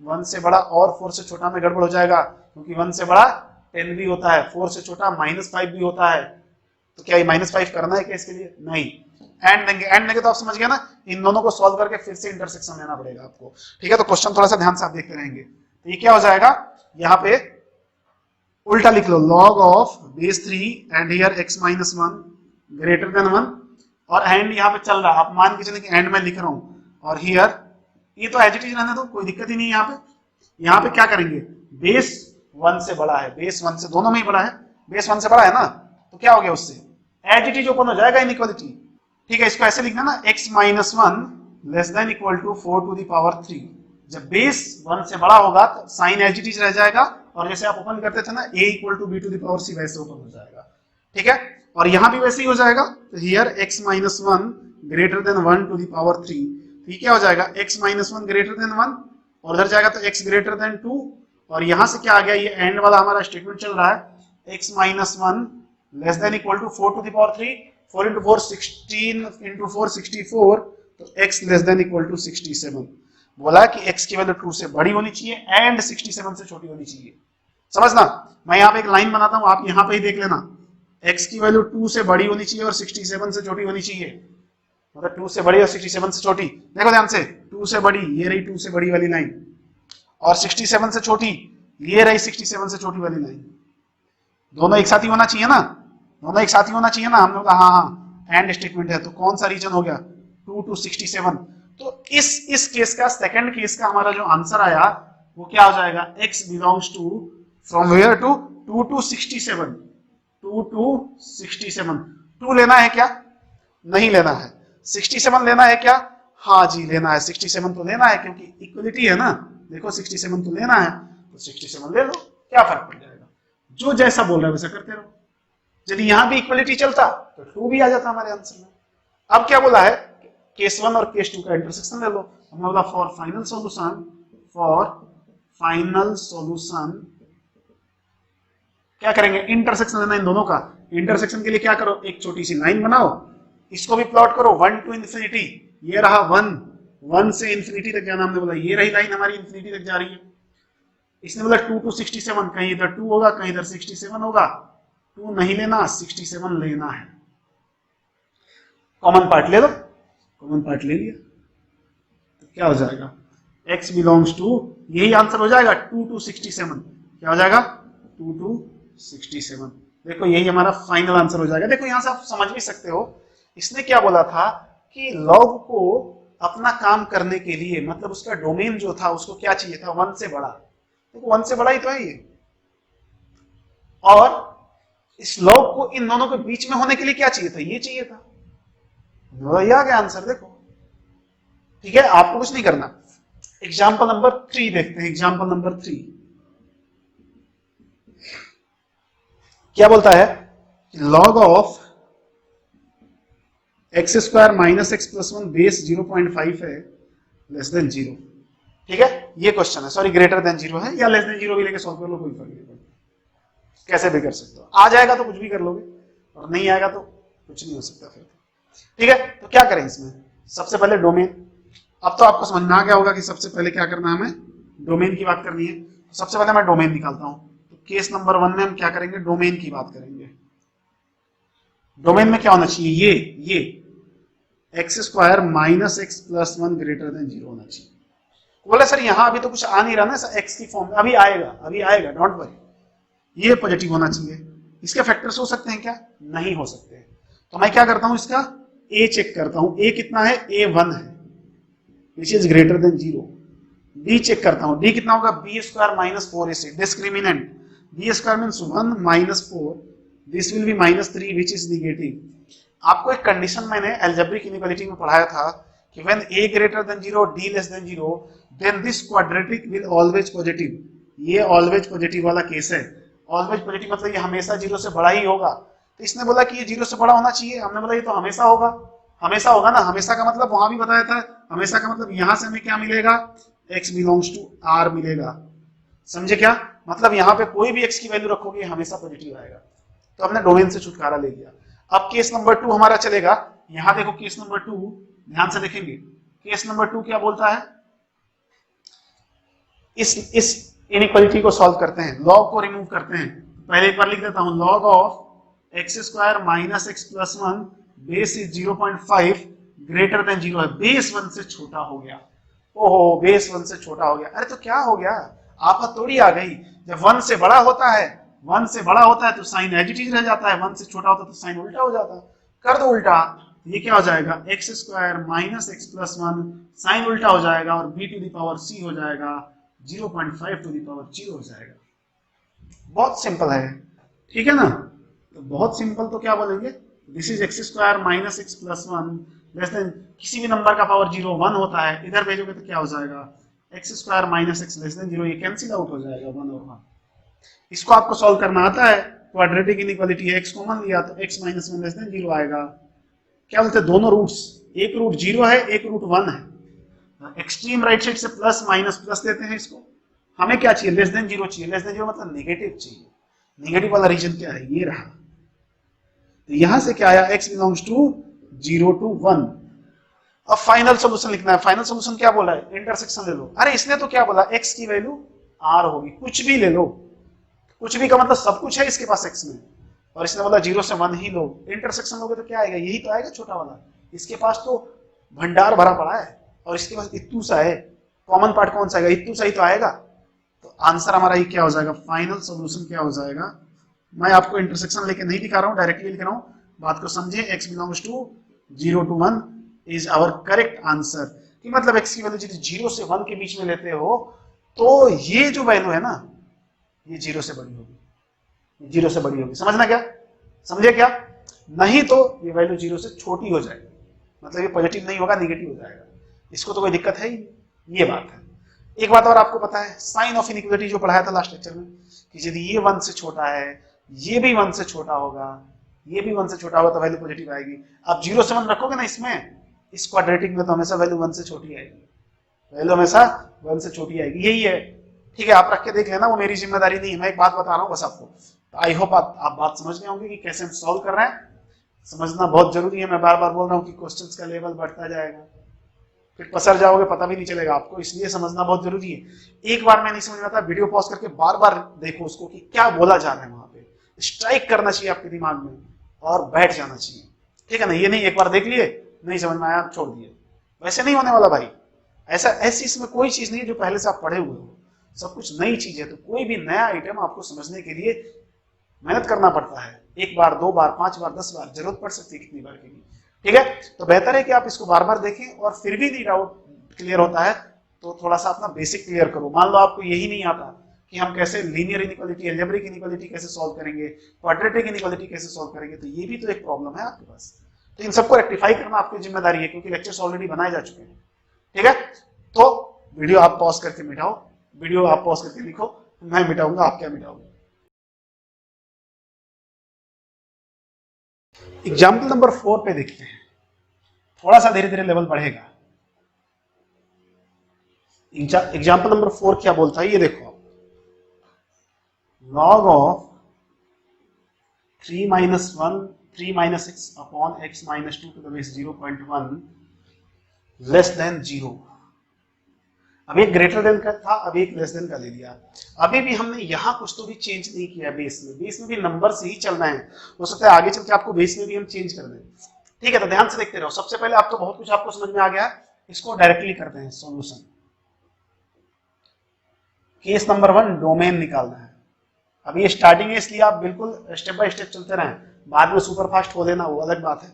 S1: 1 से बड़ा और 4 से छोटा में गड़बड़ हो जाएगा, क्योंकि 1 से बड़ा 10 भी होता है, 4 से छोटा -5 भी होता है। तो क्या ये -5 करना है क्या इसके लिए, नहीं। एंड देंगे तो आप समझ गए ना, इन दोनों को सॉल्व करके फिर से इंटरसेक्शन लेना पड़ेगा आपको, ठीक है। तो क्वेश्चन थोड़ा सा ध्यान से आप देखते रहेंगे। तो ये क्या हो जाएगा, यहाँ पे उल्टा लिख लो, log of base 3 and here x minus 1 greater than 1, और एंड यहाँ पे चल रहा, आप मान के चले कि एंड में लिख रहा हूं, और हियर ये तो एज इट इज रहने दो, कोई दिक्कत ही नहीं है। यहाँ पे क्या करेंगे, बेस 1 से बड़ा है, बेस 1 से, दोनों में ही बड़ा है, बेस 1 से बड़ा है ना, तो क्या हो गया, उससे एज इट इज ओपन हो जाएगा इनइक्वालिटी, ठीक है। इसको ऐसे लिखना ना, x minus 1 less than equal to 4 to the power 3। जब बेस 1 से बड़ा होगा तो साइन एज इट इज रह जाएगा, और जैसे आप ओपन करते थे ना a equal to b to the power c, वैसे ओपन हो जाएगा, ठीक है। और यहां भी वैसे ही हो जाएगा, तो here x minus 1 greater than 1 to the power 3, तो क्या हो जाएगा, x माइनस 1 ग्रेटर देन 1, और उधर जाएगा तो x ग्रेटर देन 2, और यहां से क्या आ गया, ये एंड वाला हमारा स्टेटमेंट चल रहा है, x minus 1 less than equal to 4 to the power 3, 4 into 4 16 into 4 64, तो x less than equal to 67। बोला कि x की वैल्यू 2 से बड़ी होनी चाहिए एंड 67 से छोटी होनी चाहिए, समझना। मैं यहाँ पे एक लाइन बनाता हूँ, आप यहाँ पे ही देख लेना, x की वैल्यू 2 से बड़ी होनी चाहिए और 67 से छोटी होनी चाहिए, मतलब 2 से बड़ी और 67 से छोटी। देखो ध्यान से, 2 से बड़ी ये रही 2 से बड़ी वाली लाइन, और 67 से छोटी ये रही 67 से छोटी वाली लाइन, दोनों एक साथ ही होना चाहिए ना, दोनों एक साथ ही होना चाहिए ना। हमने बोला हाँ एंड स्टेटमेंट है, तो कौन सा रीजन हो गया, 2 to 67। तो इस केस का, सेकंड केस का हमारा जो आंसर आया वो क्या हो जाएगा, x belongs to from where to 2 to 67, 2 to 67। 2 लेना है क्या, नहीं लेना है। 67 लेना है क्या, हाँ जी लेना है, 67 तो लेना है क्योंकि इक्वलिटी है ना, देखो 67 तो लेना है, तो 67 ले लो, क्या फर्क पड़ जाएगा, जो जैसा बोल रहा है वैसा करते रहो। यदि यहां भी इक्वलिटी चलता तो 2 भी आ जाता हमारे आंसर में। अब क्या बोला है, केस 1 और केस 2 का इंटरसेक्शन ले लो। हमने बोला फॉर फाइनल सॉल्यूशन क्या करेंगे, इंटरसेक्शन लेना इन दोनों का। इंटरसेक्शन के लिए क्या करो, एक छोटी सी लाइन बनाओ, इसको भी प्लॉट करो 1 to इंफिनिटी, ये रहा 1 से इंफिनिटी तक जाना, हमने बोला ये रही लाइन हमारी इंफिनिटी तक जा रही है। इसने बोला 2 to 67, कहीं इधर 2 होगा कहीं इधर 67 होगा, 2 नहीं लेना 67 लेना है। कॉमन पार्ट ले लो, कॉमन पार्ट ले लिया तो क्या हो जाएगा, x बिलोंग्स टू, यही आंसर हो जाएगा 2 to 67, क्या हो जाएगा 2 to 67। देखो यही हमारा फाइनल आंसर हो जाएगा। देखो यहां से आप समझ भी सकते हो, इसने क्या बोला था कि लॉग को अपना काम करने के लिए, मतलब उसका डोमेन जो था उसको क्या चाहिए था, 1 से बड़ा। देखो 1 से बड़ा ही तो है ये, और इस लॉग को इन दोनों के बीच में होने के लिए क्या चाहिए था, ये चाहिए था, ये आ गया आंसर। देखो ठीक है, आपको कुछ नहीं करना। एग्जाम्पल नंबर 3 देखते हैं। एग्जाम्पल नंबर 3 क्या बोलता है, log of x square minus x plus 1 base 0.5 है लेस देन 0, ठीक है, ये क्वेश्चन है। सॉरी ग्रेटर देन 0 है, या लेस देन 0 भी लेके सॉल्व कर लो, कोई फर्क नहीं पड़ता, कैसे भी कर सकते हो। आ जाएगा तो कुछ भी कर लोगे, और नहीं आएगा तो कुछ नहीं हो सकता फिर, ठीक है। तो क्या करें इसमें, सबसे पहले डोमेन। अब तो आपको समझ में आ गया होगा कि सबसे पहले क्या करना है, हमें डोमेन की बात करनी है। तो सबसे पहले मैं डोमेन निकालता हूं। तो केस नंबर 1 में हम क्या करेंगे, डोमेन की बात करेंगे। डोमेन में क्या होना चाहिए, ये x square minus x plus 1 greater than 0 होना चाहिए। बोले सर यहां अभी तो कुछ आ नहीं रहा ना, एक्स की फॉर्म अभी आएगा, डोंट वरी। ये पॉजिटिव होना चाहिए। इसके फैक्टर्स हो सकते हैं क्या, नहीं हो सकते। तो मैं क्या करता हूं, इसका a चेक करता हूं, a कितना है, a 1 है which is greater than 0। b check करता हूं, d कितना होगा, b square minus 4ac, discriminant b square means 1 minus 4, this will be minus 3 which is negative. आपको एक कंडीशन मैंने अलजेब्रिक इनइक्वालिटी में पढ़ाया था कि when a greater than 0 d less than 0 then this quadratic will always positive. ये always positive वाला case है। ऑलवेज पॉजिटिव मतलब ये हमेशा 0 से बड़ा ही होगा। तो इसने बोला कि ये 0 से बड़ा होना चाहिए, हमने बोला ये तो हमेशा होगा, हमेशा होगा ना। हमेशा का मतलब वहां भी बताया था, हमेशा का मतलब यहां से हमें क्या मिलेगा, x बिलोंग्स टू r मिलेगा। समझे क्या, मतलब यहाँ पे कोई भी x की वैल्यू रखोगे हमेशा पॉजिटिव आएगा। तो हमने डोमेन से छुटकारा ले लिया। अब केस नंबर 2 हमारा चलेगा। यहां देखो केस नंबर 2 ध्यान से देखेंगे। केस नंबर 2 क्या बोलता है, इस इनइक्वालिटी को सॉल्व करते हैं, लॉग को रिमूव करते हैं। पहले एक बार लिख देता हूं, log of x square minus x plus 1 base is 0.5 greater than 0 है, बेस 1 से छोटा हो गया। ओहो, बेस 1 से छोटा हो गया। अरे तो क्या हो गया, आफत थोड़ी आ गई। जब 1 से बड़ा होता है, 1 से बड़ा होता है तो साइन एज इट इज रह जाता है, 1 से छोटा होता है तो साइन उल्टा हो जाता है। कर दो उल्टा, ये क्या हो जाएगा, x square minus x plus 1, sign उल्टा हो जाएगा और b to the power c हो जाएगा 0.5 टू द पावर 0 हो जाएगा। बहुत सिंपल है, ठीक है ना। तो बहुत सिंपल, तो क्या बोलेंगे, this is x square minus x plus 1 less then, किसी भी नंबर का पावर 0 1 होता है, इधर भेजोगे तो क्या हो जाएगा, x square minus x less than 0, ये कैंसिल आउट हो जाएगा 1 और 1। इसको आपको सॉल्व करना आता है, क्वाड्रेटिक इनइक्वालिटी है, एक्स कॉमन लिया तो x माइनस 1 लेस देन 0 आएगा। क्या बोलते हैं, दोनों रूट्स, एक रूट 0 है, एक रूट 1 है, एक्सट्रीम राइट साइड से प्लस माइनस प्लस देते हैं इसको। हमें क्या चाहिए, लेस देन 0 चाहिए, लेस देन 0 मतलब नेगेटिव चाहिए। नेगेटिव वाला रीजन क्या है, ये रहा। तो यहां से क्या आया, x बिलोंग्स टू 0 to 1। अब फाइनल सॉल्यूशन लिखना है। फाइनल सॉल्यूशन क्या बोला है, इंटरसेक्शन ले लो। अरे इसने तो क्या बोला, x की वैल्यू r होगी, कुछ भी ले लो, कुछ भी का मतलब सब कुछ है इसके पास x में, और इसने बोला 0 से 1 ही लो। इंटरसेक्शन लोगे तो क्या आएगा, यही तो आएगा छोटा वाला। इसके पास तो भंडार भरा पड़ा है और इसके पास इत्तू सा है, कॉमन पार्ट कौन सा आएगा, इत्तू सा ही तो आएगा। तो आंसर हमारा ये क्या हो जाएगा, फाइनल सॉल्यूशन क्या हो जाएगा। मैं आपको इंटरसेक्शन लेके नहीं दिखा रहा हूं, डायरेक्टली लिख रहा हूं, बात को समझे। x belongs to 0 to 1 is our correct answer. कि मतलब x की वैल्यू यदि 0 से 1 के बीच में लेते हो तो ये जो वैल्यू है ना, ये 0 से बड़ी होगी, 0 से बड़ी होगी। समझना क्या, समझे क्या, नहीं तो ये वैल्यू 0 से छोटी हो जाएगी, मतलब ये पॉजिटिव नहीं होगा, नेगेटिव हो जाएगा। इसको तो कोई दिक्कत है ही, ये बात है। एक बात और आपको पता है, साइन ऑफ इनइक्वालिटी जो पढ़ाया था लास्ट लेक्चर में, कि यदि ये 1 से छोटा है, ये भी 1 से छोटा होगा, ये भी 1 से छोटा होगा तो वैल्यू पॉजिटिव आएगी। अब 0 से 1 रखोगे ना इसमें, इस क्वाड्रेटिक में तो हमेशा वैल्यू 1 से छोटी आएगी, वैल्यू हमेशा 1 से छोटी आएगी, यही है। ठीक है, आप रख के देख लेना, वो मेरी जिम्मेदारी नहीं है, मैं एक बात बता रहा हूँ बस आपको। तो आई होप आप बात समझ गए होंगे कि कैसे हम सॉल्व कर रहे हैं। समझना बहुत जरूरी है, मैं बार बार बोल रहा हूँ कि क्वेश्चंस का लेवल बढ़ता जाएगा, फिर पसर जाओगे पता भी नहीं चलेगा आपको, इसलिए समझना बहुत जरूरी है। एक बार में नहीं समझ में आता, वीडियो पॉज करके बार बार देखो उसको कि क्या बोला जा रहा है, वहां पे स्ट्राइक करना चाहिए आपके दिमाग में और बैठ जाना चाहिए। ठीक है ना, ये नहीं एक बार देख लिए नहीं समझ में आया छोड़ दिए, वैसे नहीं होने वाला भाई। ऐसी इसमें कोई चीज नहीं है जो पहले से आप पढ़े हुए हो, सब कुछ नई चीज है। तो कोई भी नया आइटम आपको समझने के लिए मेहनत करना पड़ता है, एक बार 2 बार 5 बार 10 बार, जरूरत पड़ सकती है कितनी बार की भी। ठीक है, तो बेहतर है कि आप इसको बार बार देखें और फिर भी नहीं डाउट क्लियर होता है तो थोड़ा सा अपना बेसिक क्लियर करो। मान लो आपको यही नहीं आता कि हम कैसे लीनियर इनइक्वालिटी, अलजेब्रिक इनइक्वालिटी कैसे सॉल्व करेंगे, क्वाड्रेटिक इनइक्वालिटी कैसे सॉल्व करेंगे, तो ये भी तो एक प्रॉब्लम है आपके पास। तो इन सबको रेक्टिफाई करना आपकी जिम्मेदारी है, क्योंकि लेक्चर्स ऑलरेडी बनाए जा चुके हैं। ठीक है, तो वीडियो आप पॉज करके मिटाओ, वीडियो आप पॉज करके लिखो, मैं मिटाऊंगा, आप क्या मिटाओगे। एग्जाम्पल नंबर 4 पे देखते हैं, थोड़ा सा धीरे धीरे लेवल बढ़ेगा। एग्जाम्पल नंबर 4 क्या बोलता है, ये देखो, log of 3 minus 1 3 minus x upon x minus 2 to the base 0.1 less than 0। अब एक ग्रेटर देन का था, अब एक लेस देन का ले लिया। अभी भी हमने यहां कुछ तो भी चेंज नहीं किया बेस में भी नंबर से ही चलना है। हो सकता है आगे चल के आपको बेस में भी हम चेंज कर दें। ठीक है, तो ध्यान से देखते रहो। सबसे पहले आप तो बहुत कुछ आपको समझ में आ गया, इसको डायरेक्टली करते हैं सॉल्यूशन। केस नंबर 1 डोमेन निकालना है। अभी ये स्टार्टिंग है इसलिए आप बिल्कुल स्टेप बाय स्टेप चलते रहें, बाद में सुपर फास्ट हो देना वो अलग बात है।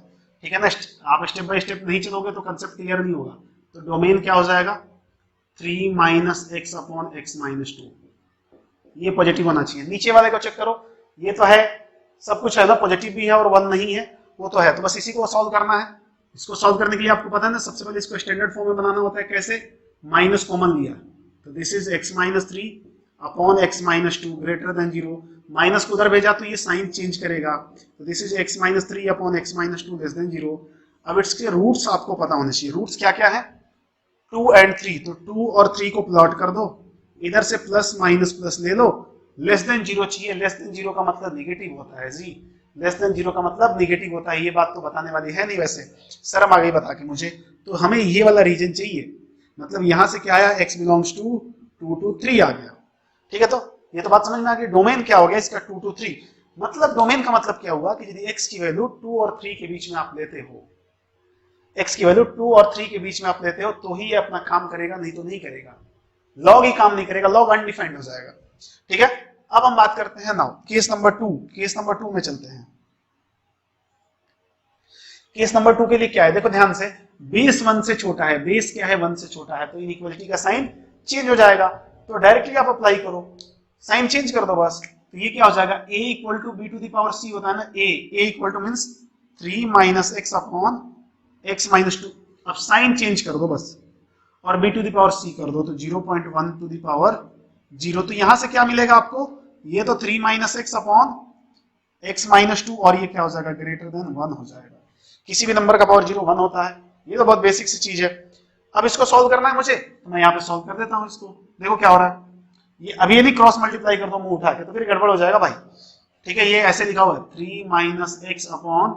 S1: ठीक है ना, आप स्टेप बाय स्टेप नहीं चलोगे तो कंसेप्ट क्लियर नहीं होगा। तो डोमेन क्या हो जाएगा, 3 minus x upon x minus 2, ये पॉजिटिव होना चाहिए। नीचे वाले को चेक करो, ये तो है, सब कुछ है ना, पॉजिटिव भी है और 1 नहीं है, वो तो है। तो बस इसी को सॉल्व करना है। इसको सॉल्व करने के लिए आपको पता है ना, सबसे पहले इसको स्टैंडर्ड फॉर्म में बनाना होता है। कैसे, माइनस कॉमन लिया तो this is x minus 3 upon x minus 2 greater than 0। Minus को उधर भेजा तो ये साइन चेंज करेगा, तो this is x minus 3 upon x minus 2 less than 0। अब इसके रूट्स आपको पता होने चाहिए। रूट्स क्या क्या है, 2 और 3, तो 2 और 3 को प्लॉट कर दो, इधर से प्लस माइनस प्लस ले लो, लेस देन 0 चाहिए। लेस देन 0 का मतलब नेगेटिव होता है जी, लेस देन 0 का मतलब नेगेटिव होता है। ये बात तो बताने वाली है नहीं, वैसे शर्म आ गई बता के मुझे। तो हमें ये वाला रीजन चाहिए, मतलब यहां से क्या आया, x बिलोंग्स टू 2 to 3 आ गया। ठीक है, तो ये तो बात समझ में आ गई। डोमेन क्या हो गया इसका, 2 to 3। मतलब डोमेन का मतलब क्या हुआ कि यदि x की वैल्यू 2 और 3 के बीच में आप लेते हो, x की वैल्यू 2 और 3 के बीच में आप लेते हो तो ही ये अपना काम करेगा, नहीं तो नहीं करेगा। लॉग ही काम नहीं करेगा, लॉग अनडिफाइंड हो जाएगा। ठीक है, अब हम बात करते हैं now case number 2। Case number 2 में चलते हैं। केस नंबर 2 के लिए क्या है, देखो ध्यान से, बेस 1 से छोटा है, बेस क्या है 1 से छोटा है, तो इनइक्वालिटी का साइन चेंज हो जाएगा। तो डायरेक्टली आप अप्लाई करो, साइन चेंज कर दो बस। तो ये क्या हो जाएगा, a equal to b to the power c होता है ना, a equal to means 3 minus x upon x minus 2। अब साइन चेंज कर दो बस और b to the power c कर दो, तो 0.1 टू द पावर 0। तो यहां से क्या मिलेगा आपको, ये तो 3 minus x upon x minus 2 और ये क्या हो जाएगा, ग्रेटर देन 1 हो जाएगा। किसी भी नंबर का पावर 0 1 होता है, ये तो बहुत बेसिक सी चीज है। अब इसको सॉल्व करना है मुझे, तो मैं यहाँ पे सॉल्व कर देता हूँ इसको। देखो क्या हो रहा है, ये अभी यदि क्रॉस मल्टीप्लाई कर दो मुंह उठा के तो फिर गड़बड़ हो जाएगा भाई। ठीक है, ये ऐसे लिखा हुआ है 3 minus x upon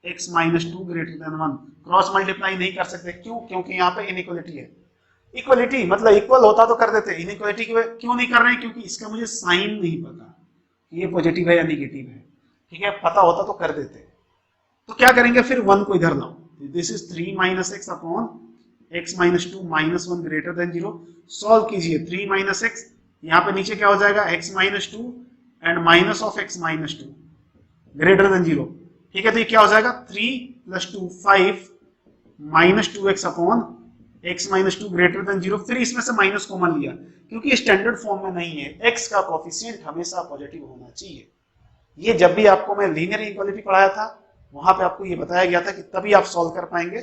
S1: x minus 2 greater than 1। Cross multiply नहीं कर सकते, क्यों, क्योंकि यहाँ पे इनइक्वालिटी है। इक्वलिटी मतलब इक्वल होता तो कर देते, इनइक्वालिटी क्यों नहीं कर रहे हैं, क्योंकि इसका मुझे साइन नहीं पता ये पॉजिटिव है या निगेटिव है। ठीक है, पता होता तो कर देते। तो क्या करेंगे फिर, 1 को इधर लाओ, this is 3 minus x upon x minus 2 minus 1 greater than 0। Solve कीजिए, 3 माइनस एक्स, यहाँ पे नीचे क्या हो जाएगा, x minus 2 and minus of x minus 2 greater than 0। ठीक है, तो ये क्या हो जाएगा, 3 plus 2 5 minus 2x upon x minus 2 greater than 0। फिर इसमें से माइनस कॉमन लिया, क्योंकि स्टैंडर्ड फॉर्म में नहीं है, x का कोफिशिएंट हमेशा पॉजिटिव होना चाहिए। ये जब भी आपको मैं लीनियर इक्वालिटी पढ़ाया था वहां पे आपको ये बताया गया था कि तभी आप सॉल्व कर पाएंगे।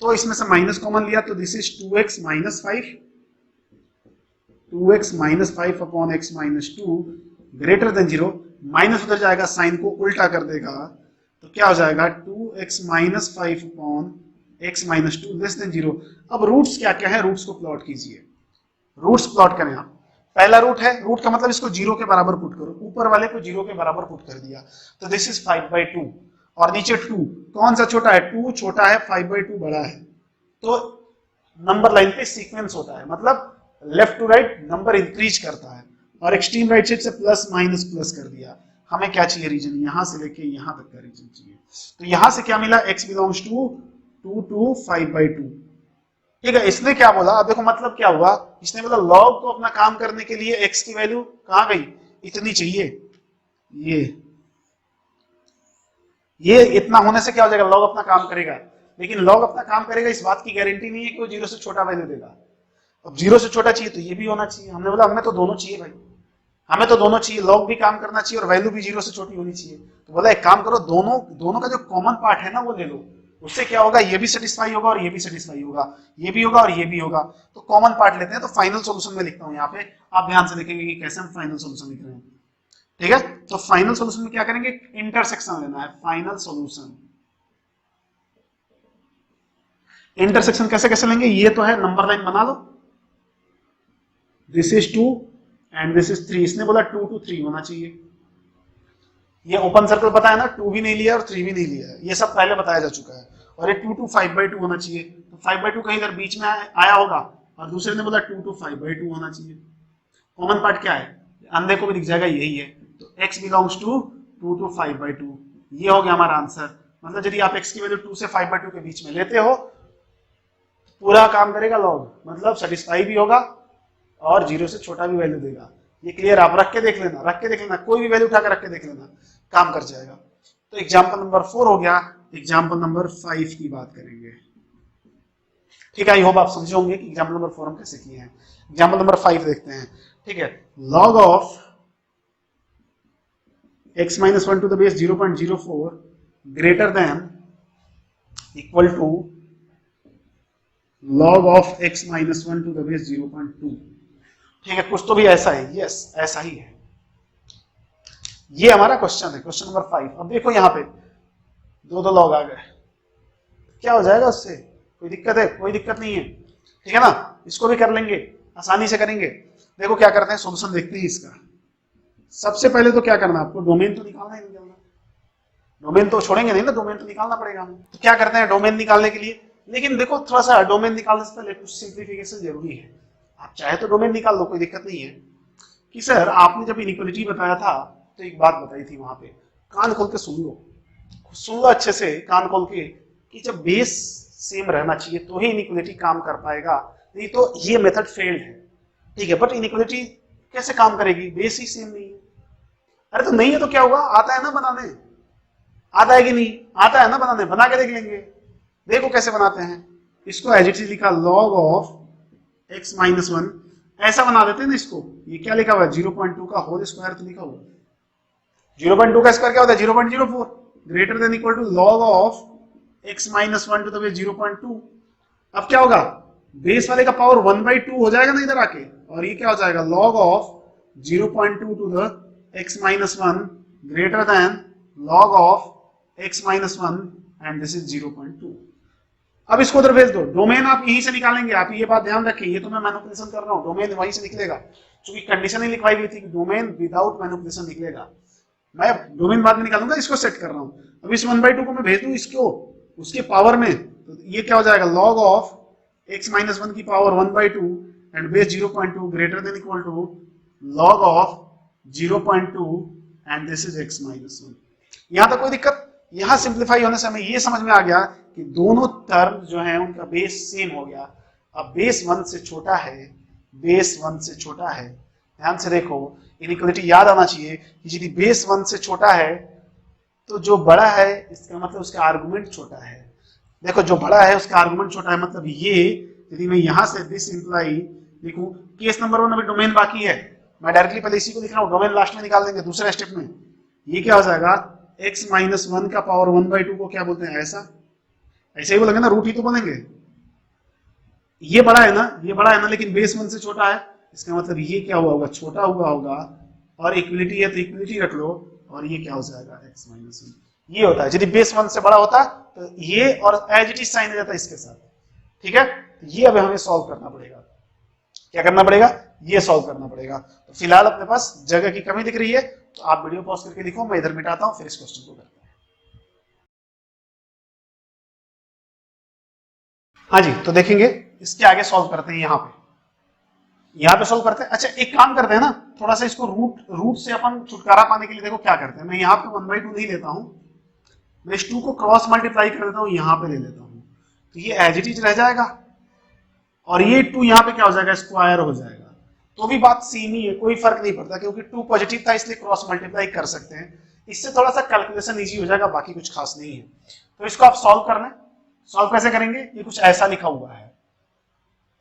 S1: तो इसमें से माइनस कॉमन लिया, तो this is 2x minus 5, 2x minus 5 upon x minus 2 greater than 0। Minus उधर जाएगा, साइन को उल्टा कर देगा, तो क्या हो जाएगा, 2x minus 5 upon x minus 2 less than 0। अब रूट्स क्या क्या है, रूट्स को प्लॉट कीजिए। रूट्स प्लॉट करें आप। पहला रूट है, रूट का मतलब इसको 0 के बराबर पुट करो, ऊपर वाले को 0 के बराबर पुट कर दिया, तो दिस इज 5/2 और नीचे 2। कौन सा छोटा है, 2 छोटा है, 5/2 बड़ा है। तो नंबर लाइन पे सीक्वेंस होता है, मतलब left to right number increase करता है, और एक्सट्रीम राइट साइड से प्लस माइनस प्लस कर दिया। हमें क्या चाहिए, रीजन, यहां से लेके यहां तक का रीजन चाहिए। तो यहां से क्या मिला, x बिलोंग्स टू 2 to 5/2। ठीक है, इसने क्या बोला, अब देखो मतलब क्या हुआ, इसने बोला लॉग को अपना काम करने के लिए x की वैल्यू कहां गई, इतनी चाहिए। ये इतना होने से क्या हो जाएगा, लॉग अपना काम करेगा। लेकिन लॉग अपना काम करेगा इस बात की गारंटी नहीं है कि वो 0 से छोटा वैल्यू देगा। अब 0 से छोटा चाहिए तो ये भी होना चाहिए। हमने बोला हमें तो दोनों चाहिए भाई, हमें तो दोनों चाहिए, लॉग भी काम करना चाहिए और वैल्यू भी 0 से छोटी होनी चाहिए। तो बोला एक काम करो, दोनों का जो कॉमन पार्ट है ना वो ले लो, उससे क्या होगा, ये भी सेटिस्फाई होगा और ये भी सेटिस्फाई होगा, ये भी होगा और ये भी होगा। तो कॉमन पार्ट लेते हैं। तो फाइनल सोल्यूशन में लिखता हूं यहाँ पे, आप ध्यान से देखेंगे कि कैसे हम फाइनल सोल्यूशन लिख रहे हैं। ठीक है, तो फाइनल सोल्यूशन में क्या करेंगे, इंटरसेक्शन लेना है। फाइनल सोल्यूशन, इंटरसेक्शन कैसे कैसे लेंगे, ये तो है, नंबर लाइन बना लो, this is 2 and this is 3। इसने बोला 2 to 3 होना चाहिए। ये ओपन सर्कल बताया ना, 2 भी नहीं लिया और 3 भी नहीं लिया, ये सब पहले बताया जा चुका है। और ये 2 to 5/2 होना चाहिए, तो 5/2 कहीं इधर बीच में आया होगा, और दूसरे ने बोला 2 to 5/2 होना चाहिए। कॉमन पार्ट क्या है, अंधे को भी दिख जाएगा, यही है। तो x बिलोंग्स टू 2 to 5/2, ये हो गया हमारा आंसर। मतलब यदि आप x की वैल्यू 2 से 5/2 के बीच में लेते हो, पूरा काम करेगा लॉग, मतलब सेटिस्फाई भी होगा और 0 से छोटा भी वैल्यू देगा। ये क्लियर, आप रख के देख लेना, कोई भी वैल्यू उठा के रख के देख लेना, काम कर जाएगा। तो एग्जाम्पल नंबर 4 हो गया। एग्जाम्पल नंबर 5 की बात करेंगे। ठीक है, आई होप आप समझे होंगे कि एग्जाम्पल नंबर 4 हम कैसे किए हैं। एग्जाम्पल नंबर 5 देखते हैं। ठीक है, log of x minus 1 to the base 0.04 greater than equal to log of x minus 1 to the base 0.2। ठीक है, कुछ तो भी ऐसा है, यस ऐसा ही है। ये हमारा क्वेश्चन है, क्वेश्चन नंबर 5। अब देखो यहाँ पे दो लॉग आ गए, क्या हो जाएगा उससे, कोई दिक्कत है, कोई दिक्कत नहीं है। ठीक है ना, इसको भी कर लेंगे, आसानी से करेंगे। देखो क्या करते हैं, सॉल्यूशन देखते हैं इसका। सबसे पहले तो क्या करना है आपको, डोमेन तो निकालना ही निकालना, डोमेन तो छोड़ेंगे नहीं ना, डोमेन तो निकालना पड़ेगा हमें। तो क्या करते हैं डोमेन निकालने के लिए, लेकिन देखो थोड़ा सा डोमेन निकालने से पहले कुछ सिंप्लीफिकेशन जरूरी है। आप चाहे तो डोमेन निकाल लो, कोई दिक्कत नहीं है। कि सर आपने जब इनइक्वालिटी बताया था तो एक बात बताई थी वहां पे, कान खोल के सुन लो अच्छे से कान खोल के, कि जब बेस सेम रहना चाहिए तो ही इनइक्वालिटी काम कर पाएगा, नहीं तो ये मेथड फेल्ड है। ठीक है, बट इनइक्वालिटी कैसे काम करेगी, बेस ही सेम नहीं है। अरे तो नहीं है तो क्या हुआ, आता है ना बनाने, आता है कि नहीं, आता है ना बनाने, बना के देख लेंगे। देखो कैसे बनाते हैं, इसको एज इट इज लिखा log ऑफ x माइनस 1, ऐसा बना देते हैं ना इसको। ये क्या लिखा हुआ है, 0.2 का होल स्क्वायर तो लिखा हुआ है, 0.2 का स्क्वायर क्या होता है 0.04, greater than equal to log of x minus 1 to the base 0.2। अब क्या होगा, बेस वाले का पावर 1/2 हो जाएगा ना इधर आके, और ये क्या हो जाएगा log of 0.2 to the x minus 1 greater than log of x minus 1 and this is 0.2। अब इसको उधर भेज दो, डोमेन आप यहीं से निकालेंगे, आप ये बात ध्यान रखें, ये तो मैं मैनिपुलेशन कर रहा हूं, डोमेन वहीं से निकलेगा, क्योंकि कंडीशन ही लिखवाई गई थी कि डोमेन विदाउट मैनिपुलेशन निकलेगा। मैं डोमेन बाद में निकालूंगा, इसको सेट कर रहा हूं। अब इस 1/2 को मैं भेज दूं इसको उसके पावर में, तो ये क्या हो जाएगा log ऑफ x माइनस 1 की power 1/2 and base 0.2 greater than equal to log of 0.2 and this is x minus 1। यहां तक कोई दिक्कत? यहां सिंप्लीफाई होने से हमें ये समझ में आ गया कि दोनों टर्म जो है उनका बेस सेम हो गया। अब बेस 1 से छोटा है, बेस 1 से छोटा है, ध्यान से देखो, इनइक्वालिटी याद आना चाहिए कि यदि बेस 1 से छोटा है तो जो बड़ा है इसका मतलब उसका आर्गुमेंट छोटा है। देखो जो बड़ा है उसका आर्गुमेंट छोटा है, मतलब ये, यदि मैं यहां से दिस इंप्लाई लिखूं, केस नंबर 1 अभी डोमेन बाकी है, मैं डायरेक्टली पहले इसी को लिख रहा हूं, डोमेन लास्ट में निकाल देंगे दूसरे स्टेप में। ये क्या हो जाएगा, x माइनस 1 का पावर 1/2 को क्या बोलते हैं, ऐसा, ऐसे ही बोलेंगे ना, रूट ही तो बनेंगे। ये बड़ा है ना, ये बड़ा है ना, लेकिन बेस 1 से छोटा है, इसका मतलब ये क्या हुआ होगा, छोटा हुआ होगा, और इक्वलिटी है तो इक्वलिटी रख लो, और ये क्या हो जाएगा x माइनस 1। ये होता है, यदि बेस 1 से बड़ा होता तो ये और एज इट इज साइन हो जाता इसके साथ। ठीक है, ये अब हमें सॉल्व करना पड़ेगा। क्या करना पड़ेगा, ये सॉल्व करना पड़ेगा। तो फिलहाल अपने पास जगह की कमी दिख रही है, तो आप वीडियो पॉज करके लिखो, मैं इधर मिटाता हूं, फिर इस क्वेश्चन को करते हैं। हाँ जी, तो देखेंगे इसके आगे सॉल्व करते हैं, यहाँ पे सॉल्व करते हैं। अच्छा एक काम करते हैं ना, थोड़ा सा इसको रूट से अपन छुटकारा पाने के लिए देखो क्या करते हैं, मैं यहाँ पे 1/2 नहीं लेता हूँ, मैं इस 2 को क्रॉस मल्टीप्लाई कर देता हूँ, यहाँ पे ले लेता हूँ, तो ये एज इट इज रह जाएगा, और ये 2 यहाँ पे क्या हो जाएगा, स्क्वायर हो जाएगा। तो भी बात सेम ही है, कोई फर्क नहीं पड़ता, क्योंकि 2 पॉजिटिव था इसलिए क्रॉस मल्टीप्लाई कर सकते हैं, इससे थोड़ा सा कैलकुलेशन इजी हो जाएगा, बाकी कुछ खास नहीं है। तो इसको आप सॉल्व कर लें। सॉल्व कैसे करेंगे, ये कुछ ऐसा लिखा हुआ है,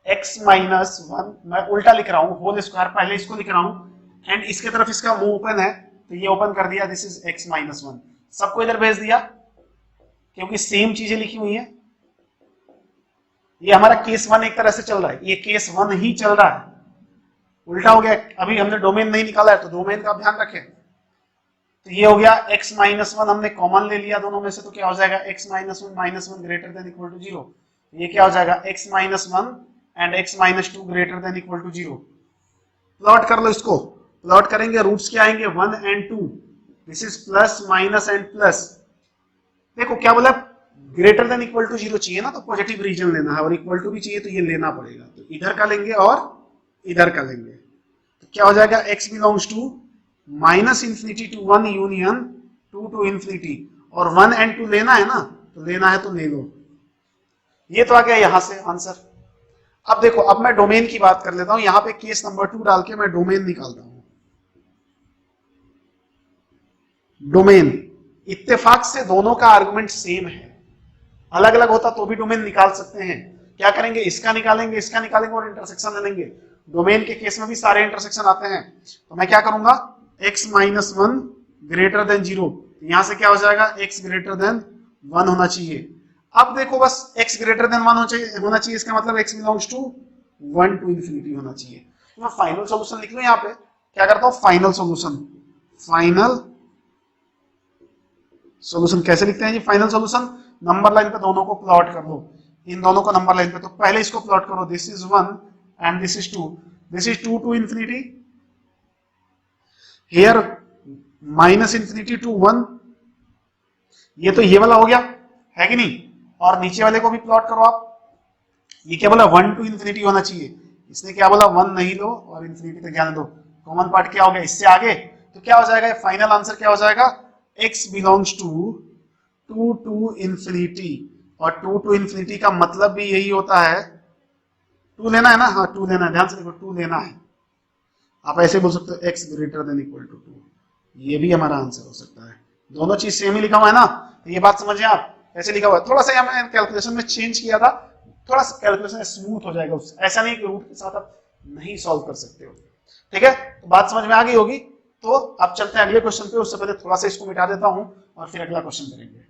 S1: x माइनस 1, मैं उल्टा लिख रहा हूँ, होल स्क्वायर, पहले इसको लिख रहा हूँ, एंड इसके तरफ इसका मुंह ओपन है, तो ये ओपन कर दिया, दिस इज x माइनस 1, सबको इधर भेज दिया, क्योंकि सेम चीजें लिखी हुई है। ये हमारा केस 1 एक तरह से चल रहा है, ये केस 1 ही चल रहा है, उल्टा हो गया, अभी हमने डोमेन नहीं निकाला है, तो डोमेन का ध्यान रखें। तो ये हो गया x माइनस 1, हमने कॉमन ले लिया दोनों में से, तो क्या हो जाएगा x minus 1 greater than equal to 0, ये क्या हो जाएगा x minus 1 and x minus 2 greater than equal to 0। Plot कर लो इसको, प्लॉट करेंगे, रूट्स क्या आएंगे 1 and 2, this is plus minus and plus. देखो क्या बोला, ग्रेटर देन इक्वल टू 0 चाहिए ना, तो पॉजिटिव रीजन लेना है, और इक्वल टू भी चाहिए तो ये लेना पड़ेगा, तो इधर का लेंगे और इधर का लेंगे, तो क्या हो जाएगा, x belongs to minus infinity to 1 union 2 to infinity, और 1 एंड 2 लेना है ना, तो लेना है तो ले लो। ये तो आ गया यहां से आंसर। अब देखो, अब मैं डोमेन की बात कर लेता हूं, यहां पे केस नंबर 2 डाल के मैं डोमेन निकालता हूं। डोमेन, इत्तेफाक से दोनों का आर्गुमेंट सेम है, अलग अलग होता तो भी डोमेन निकाल सकते हैं। क्या करेंगे, इसका निकालेंगे और इंटरसेक्शन ले लेंगे। डोमेन के केस में भी सारे इंटरसेक्शन आते हैं, तो मैं क्या करूंगा, x माइनस 1 ग्रेटर देन 0, यहां से क्या हो जाएगा, x ग्रेटर देन 1 होना चाहिए। अब देखो बस x ग्रेटर देन 1 होना चाहिए, इसका मतलब x belongs to 1 to infinity होना चाहिए। तो मैं फाइनल सॉल्यूशन लिख लूं, यहाँ पे क्या करता हूं, फाइनल सॉल्यूशन कैसे लिखते हैं जी, फाइनल सॉल्यूशन, नंबर लाइन पे दोनों को प्लॉट कर लो, इन दोनों को नंबर लाइन पे, तो पहले इसको प्लॉट करो, this is 1 and this is 2, this is 2 to infinity, here minus infinity to 1, ये तो ये वाला हो गया है कि नहीं, और नीचे वाले को भी प्लॉट करो आप, ये क्या बोला, 1 to infinity होना चाहिए, इसने क्या बोला 1 नहीं लो और इंफिनिटी तक जाने दो, कॉमन पार्ट क्या हो गया, इससे आगे तो क्या हो जाएगा, फाइनल आंसर क्या हो जाएगा, x belongs to 2 to infinity, और 2 टू इंफिनिटी का मतलब भी यही होता है, 2 लेना है ना, हाँ 2 लेना है, ध्यान से देखो 2 लेना है। आप ऐसे बोल सकते हो x greater than equal to 2, ये भी हमारा आंसर हो सकता है। दोनों चीज सेम ही लिखा हुआ है ना, तो ये बात समझिए आप, ऐसे लिखा हुआ है। थोड़ा सा हमने कैलकुलेशन में चेंज किया था, थोड़ा सा कैलकुलेशन स्मूथ हो जाएगा उससे, ऐसा नहीं कि रूट के साथ आप नहीं सॉल्व कर सकते हो। ठीक है, तो बात समझ में आ गई होगी। तो अब चलते हैं अगले क्वेश्चन पे, उससे पहले थोड़ा सा इसको मिटा देता हूं और फिर अगला क्वेश्चन करेंगे।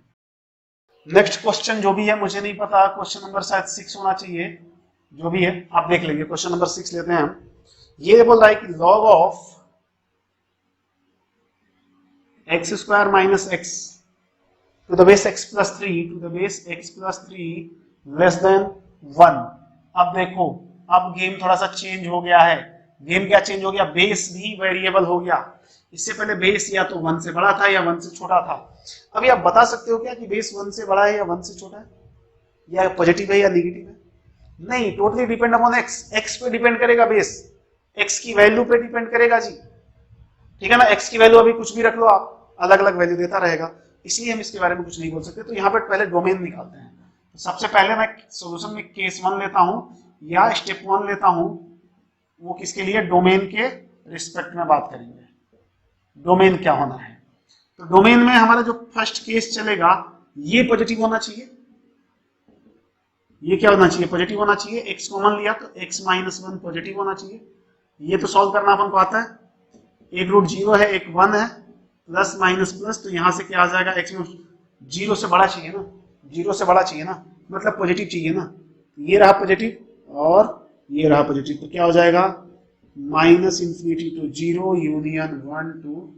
S1: नेक्स्ट क्वेश्चन जो भी है मुझे नहीं पता, क्वेश्चन नंबर शायद 6 होना चाहिए, जो भी है आप देख लेंगे। क्वेश्चन नंबर 6 लेते हैं हम। ये बोल रहा है कि log of x square minus x to the base x plus 3 to the base x plus 3 less than 1। अब देखो, अब गेम थोड़ा सा चेंज हो गया है। गेम क्या चेंज हो गया, बेस भी वेरिएबल हो गया। इससे पहले बेस या तो 1 से बड़ा था या 1 से छोटा था। अभी आप बता सकते हो क्या कि बेस 1 से बड़ा है या 1 से छोटा है, या पॉजिटिव है या नेगेटिव है? नहीं, totally depend upon x. X पे डिपेंड करेगा बेस, एक्स की वैल्यू पे डिपेंड करेगा जी। ठीक है ना, एक्स की वैल्यू अभी कुछ भी रख लो आप, अलग अलग वैल्यू देता रहेगा, इसलिए हम इसके बारे में कुछ नहीं बोल सकते। तो यहाँ पे पहले डोमेन निकालते हैं। तो सबसे पहले मैं सॉल्यूशन में केस 1 लेता हूं या स्टेप 1 लेता हूं, वो किसके लिए, डोमेन के रिस्पेक्ट में बात करेंगे, डोमेन क्या होना है। तो डोमेन में हमारा जो फर्स्ट केस चलेगा, ये पॉजिटिव होना चाहिए, ये क्या होना चाहिए, पॉजिटिव होना चाहिए। एक्स कॉमन लिया तो x माइनस 1 पॉजिटिव होना चाहिए। ये तो सॉल्व करना अपन को आता है, एक रूट 0 है एक 1 है, प्लस माइनस प्लस, तो यहां से क्या आ जाएगा, x में 0 से बड़ा चाहिए ना, 0 से बड़ा चाहिए ना, मतलब पॉजिटिव चाहिए ना। ये रहा पॉजिटिव और ये रहा पॉजिटिव, तो क्या हो जाएगा, minus infinity to 0 union 1 to,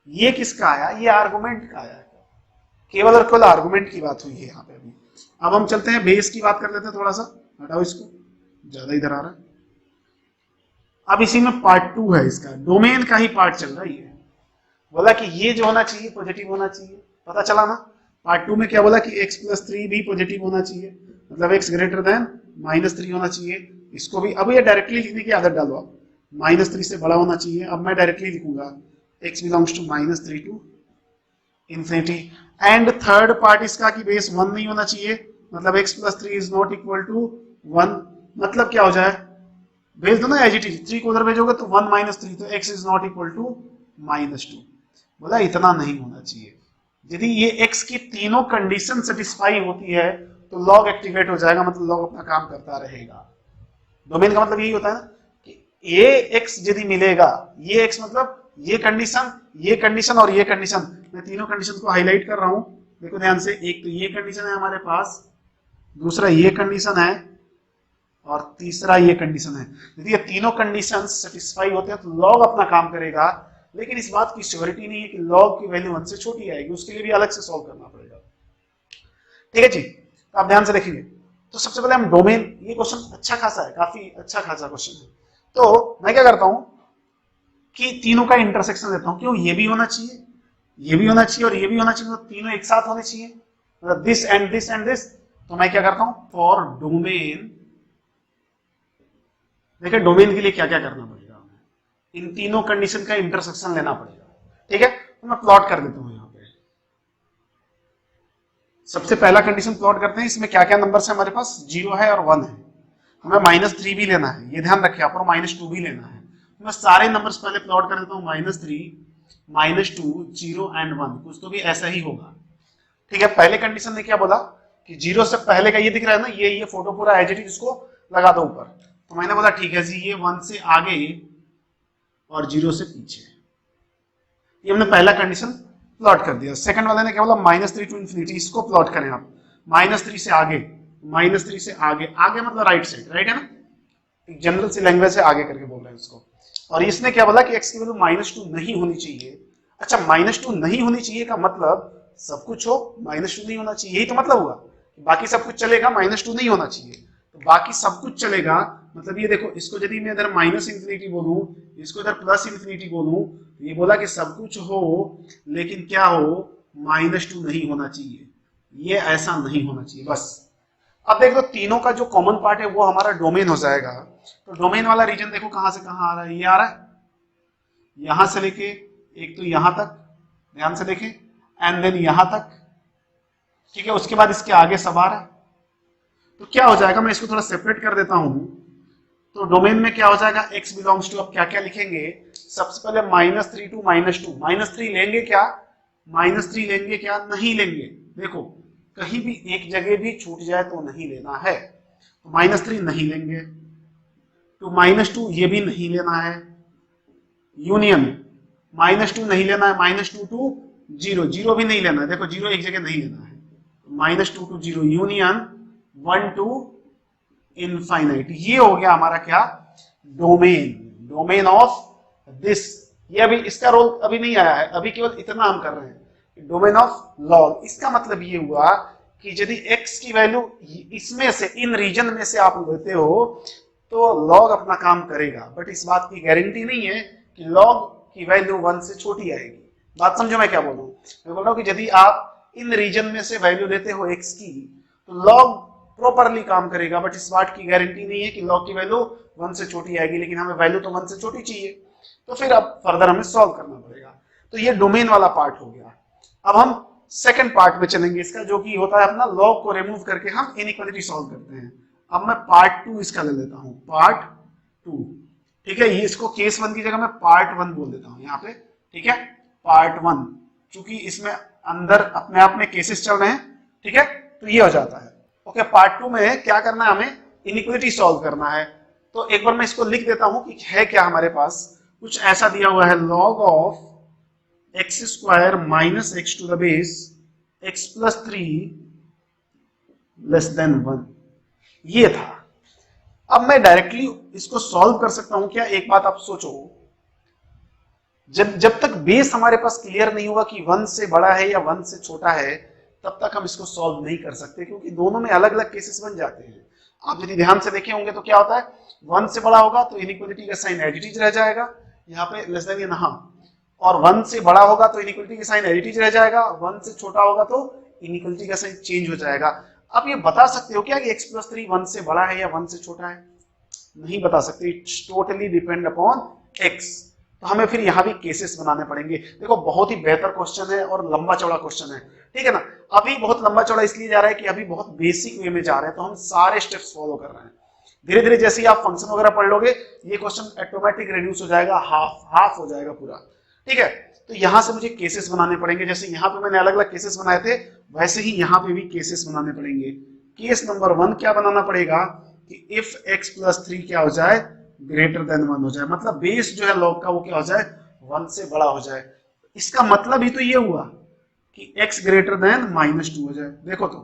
S1: ये किसका आया, ये आर्गुमेंट का आया, केवल और केवल आर्गुमेंट की बात हुई है यहाँ पे। अभी अब हम चलते हैं बेस की बात कर लेते हैं, थोड़ा सा हटाओ इसको, ज्यादा इधर आ रहा है। अब इसी में पार्ट 2 है, इसका डोमेन का ही पार्ट चल रहा है। ये बोला कि ये जो होना चाहिए पॉजिटिव होना चाहिए, पता चला ना। पार्ट 2 में क्या बोला कि x प्लस 3 भी पॉजिटिव होना चाहिए, मतलब x ग्रेटर देन माइनस 3 होना चाहिए। इसको भी अब ये डायरेक्टली लिखने की आदत डालो आप, माइनस 3 से बड़ा होना चाहिए। अब मैं डायरेक्टली लिखूंगा x belongs to minus 3 to infinity. And third part इसका कि बेस 1 नहीं होना चाहिए, मतलब x plus 3 is not equal to 1, मतलब क्या हो जाए, भेज दो ना एज इट इज, 3 को उधर भेजोगे तो 1 माइनस 3, तो x is not equal to minus 2। बोला इतना नहीं होना चाहिए। यदि ये x की तीनों कंडीशन सेटिस्फाई होती है तो लॉग एक्टिवेट हो जाएगा, मतलब लॉग अपना काम करता रहेगा। डोमेन का मतलब यही होता है ना कि ये x यदि मिलेगा, ये x मतलब ये कंडीशन और ये कंडीशन, मैं तीनों कंडीशन को हाईलाइट कर रहा हूं, देखो ध्यान से। एक तो ये कंडीशन है हमारे पास, दूसरा ये कंडीशन है और तीसरा ये कंडीशन है। यदि ये तीनों कंडीशन सेटिस्फाई होते हैं तो लॉग अपना काम करेगा, लेकिन इस बात की श्योरिटी नहीं है कि लॉग की वैल्यू 1 से छोटी आएगी, उसके लिए भी अलग से सॉल्व करना पड़ेगा। ठीक है जी, तो आप ध्यान से देखेंगे। तो सबसे पहले हम डोमेन, ये क्वेश्चन अच्छा खासा है, काफी अच्छा खासा क्वेश्चन है। तो मैं क्या करता हूं कि तीनों का इंटरसेक्शन लेता हूं, क्यों, ये भी होना चाहिए, ये भी होना चाहिए और ये भी होना चाहिए, तो तीनों एक साथ होने चाहिए, मतलब this and this and this. तो मैं क्या करता हूं, फॉर डोमेन, देखिए डोमेन के लिए क्या क्या करना पड़ेगा, इन तीनों कंडीशन का इंटरसेक्शन लेना पड़ेगा। ठीक है, तो मैं प्लॉट कर देता हूं यहां पे। सबसे पहला कंडीशन प्लॉट करते हैं, इसमें क्या क्या नंबर्स है हमारे पास, 0 है और 1 है। हमें -3 भी लेना है, ये ध्यान रखिए आप, और -2 भी लेना है। तो मैं सारे नंबर्स पहले प्लॉट कर देता हूं, -3, -2, 0 एंड 1, कुछ तो भी ऐसा ही होगा। ठीक है, पहले कंडीशन ने क्या बोला कि 0 से पहले का ये दिख रहा है ना, ये फोटो पूरा एज इट इज, इसको लगा दो ऊपर। तो मैंने बोला ठीक है जी, ये 1 से आगे और 0 से पीछे, ये हमने पहला कंडीशन प्लॉट कर दिया। सेकंड वाले ने क्या बोला, -3 टू इंफिनिटी, इसको प्लॉट करें आप, -3 से आगे, -3 से आगे, आगे मतलब राइट साइड, राइट है ना, एक जनरल सी लैंग्वेज से आगे करके बोल रहे हैं इसको। और इसने क्या बोला कि x की वैल्यू -2 नहीं होनी चाहिए। अच्छा, -2 नहीं होनी चाहिए का मतलब सब कुछ हो, -2 नहीं होना चाहिए, यही तो मतलब हुआ। बाकी सब कुछ चलेगा, -2 नहीं होना चाहिए, तो बाकी सब कुछ चलेगा, मतलब ये देखो, इसको यदि मैं इधर -इंफिनिटी बोलूं, इसको इधर +इंफिनिटी बोलूं, तो ये बोला कि सब कुछ हो लेकिन क्या हो, -2 नहीं होना चाहिए, ये ऐसा नहीं होना चाहिए बस। अब देख लो, तीनों का जो कॉमन पार्ट है वो हमारा डोमेन हो जाएगा। तो डोमेन वाला रीजन देखो कहां से कहां आ रहा है, ये आ रहा है, यहां से लेके एक तो यहां तक, ध्यान से देखें, एंड देन यहां तक, ठीक है। उसके बाद इसके आगे सब आ रहा है, तो क्या हो जाएगा, मैं इसको थोड़ा सेपरेट कर देता हूं। तो डोमेन में क्या हो जाएगा, x बिलोंग्स टू, अब क्या क्या लिखेंगे, सबसे पहले -3 टू -2, -3 लेंगे क्या, -3 लेंगे क्या, नहीं लेंगे। देखो कहीं भी एक जगह भी छूट जाए तो नहीं लेना है, तो -3 नहीं लेंगे, टू -2 ये भी नहीं लेना है, यूनियन -2 नहीं लेना है, -2 टू 0, 0 भी नहीं लेना है, देखो 0 एक जगह नहीं लेना है, -2 टू 0 यूनियन 1 टू इनफाइनाइट। ये हो गया हमारा क्या, डोमेन, डोमेन ऑफ दिस। ये अभी इसका रोल अभी नहीं आया है, अभी केवल इतना हम कर रहे हैं, डोमेन ऑफ लॉग। इसका मतलब ये हुआ कि यदि x की वैल्यू इसमें से, इन रीजन में से आप लेते हो तो लॉग अपना काम करेगा, बट इस बात की गारंटी नहीं है कि लॉग की वैल्यू 1 से छोटी आएगी। बात समझो मैं क्या बोल रहा हूं, मैं बोल रहा हूं कि यदि आप इन रीजन में से वैल्यू लेते हो x की, तो लॉग प्रॉपरली काम करेगा, बट इस बात की गारंटी नहीं है कि लॉग की वैल्यू 1 से छोटी आएगी, लेकिन हमें वैल्यू तो 1 से छोटी चाहिए, तो फिर अब फर्दर हमें सॉल्व करना पड़ेगा। तो ये डोमेन वाला पार्ट हो गया। अब हम सेकंड पार्ट में चलेंगे इसका, जो कि होता है अपना लॉग को रिमूव करके हम इनइक्वालिटी सॉल्व करते हैं। अब मैं पार्ट 2 इसका ले लेता हूं, पार्ट 2, ठीक है। ये इसको केस 1 की जगह मैं पार्ट 1 बोल देता हूं यहाँ पे, ठीक है, पार्ट 1, चूंकि इसमें अंदर अपने आप में केसेस चल रहे हैं, ठीक है, तो ये हो जाता है। ओके, पार्ट 2 में क्या करना है, हमें इनइक्वालिटी सॉल्व करना है। तो एक बार मैं इसको लिख देता हूं कि है क्या हमारे पास, कुछ ऐसा दिया हुआ है, log of x square minus x to the base x plus 3 less than 1, ये था। अब मैं डायरेक्टली इसको सॉल्व कर सकता हूं क्या, एक बात आप सोचो, जब तक बेस हमारे पास क्लियर नहीं होगा कि 1 से बड़ा है या 1 से छोटा है, तब तक हम इसको सॉल्व नहीं कर सकते, क्योंकि दोनों में अलग अलग केसेस बन जाते हैं। आप यदि ध्यान से देखे होंगे तो क्या होता है, 1 से बड़ा होगा तो इनइक्वालिटी का साइन एज इट इज रह जाएगा, यहाँ पे लेस देन यहाँ, और 1 से बड़ा होगा तो इनइक्वालिटी का साइन एज इट इज रह जाएगा, 1 से छोटा होगा तो इनइक्वालिटी का साइन चेंज हो जाएगा। आप ये बता सकते हो क्या कि x प्लस 3 1 से बड़ा है या 1 से छोटा है? नहीं बता सकते, it's totally depend upon x। तो हमें फिर यहाँ भी केसेस बनाने पड़ेंगे। देखो बहुत ही बेहतर क्वेश्चन है और लंबा चौड़ा क्वेश्चन है, ठीक है ना। अभी बहुत लंबा चौड़ा इसलिए जा रहा है कि अभी बहुत बेसिक वे में जा रहे हैं, तो हम सारे स्टेप्स फॉलो कर रहे हैं। धीरे धीरे जैसे ही आप फंक्शन वगैरह पढ़ लोगे, ये क्वेश्चन ऑटोमेटिक रिड्यूस हो जाएगा, हाफ हो जाएगा पूरा, ठीक है। तो यहाँ से मुझे केसेस बनाने पड़ेंगे, जैसे यहाँ पे मैंने अलग अलग केसेस बनाए थे, वैसे ही यहाँ पे भी केसेस बनाने पड़ेंगे। केस नंबर 1 क्या बनाना पड़ेगा कि इफ x प्लस 3 क्या हो जाए, ग्रेटर देन 1 हो जाए, मतलब बेस जो है लॉग का वो क्या हो जाए, 1 से बड़ा हो जाए। इसका मतलब ही तो ये हुआ कि x ग्रेटर देन -2 हो जाए। देखो तो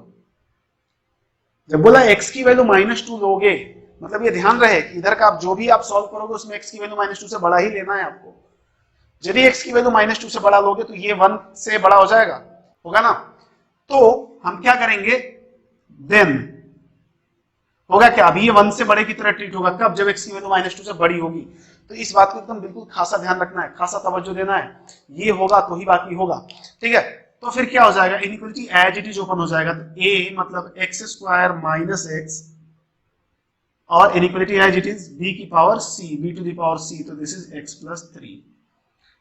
S1: जब बोला x की वैल्यू -2 लोगे, मतलब ये ध्यान रहे कि इधर का आप जो भी आप सॉल्व करोगे उसमें x की वैल्यू -2 से बड़ा ही लेना है आपको। यदि x की वैल्यू -2 से बड़ा लोगे तो ये 1 से बड़ा हो जाएगा, होगा ना। तो हम क्या करेंगे, देन होगा क्या, अभी ये 1 से बड़े की तरह ट्रीट होगा, कब, जब x की वैल्यू -2 से बड़ी होगी। तो इस बात को एकदम बिल्कुल खासा ध्यान रखना है, खासा तवज्जो देना है, ये होगा तो ही बाकी होगा, ठीक है। तो फिर क्या हो जाएगा, inequality as it is open हो जाएगा, तो a मतलब x स्क्वायर माइनस x, और inequality as it is b की power c, b to the power c, तो दिस इज x प्लस 3,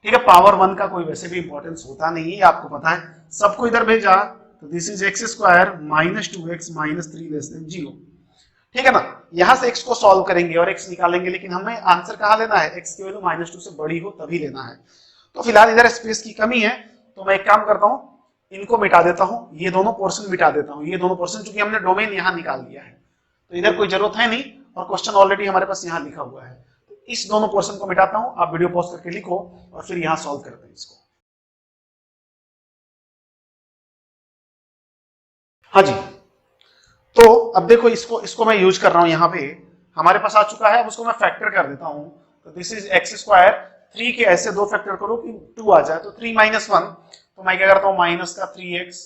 S1: ठीक है। पावर 1 का कोई वैसे भी इंपॉर्टेंस होता नहीं है, आपको पता है, सबको इधर भेजा, तो this is x square minus 2x minus 3 less than 0, ठीक है ना। यहां से x को सॉल्व करेंगे और x निकालेंगे, लेकिन हमें आंसर कहां लेना है, x की वैल्यू -2 से बड़ी हो तभी लेना है। तो फिलहाल इधर स्पेस की कमी है, तो मैं एक काम करता हूं, इनको मिटा देता हूं, ये दोनों पोर्शन मिटा देता हूं, ये दोनों पोर्शन, चूंकि हमने डोमेन यहां निकाल दिया है तो इधर कोई जरूरत है नहीं, और क्वेश्चन ऑलरेडी हमारे पास यहां लिखा हुआ है। तो इस दोनों पोर्शन को मिटाता हूं, आप वीडियो पॉज करके लिखो और फिर यहां सॉल्व करते हैं इसको। हाँ जी, तो अब देखो इसको मैं यूज कर रहा हूं, यहाँ पे हमारे पास आ चुका है, अब उसको मैं फैक्टर कर देता हूं। तो दिस इज x स्क्वायर, 3 के ऐसे दो फैक्टर करो कि 2 आ जाए, तो 3 माइनस 1, तो मैं क्या करता हूं, माइनस का 3x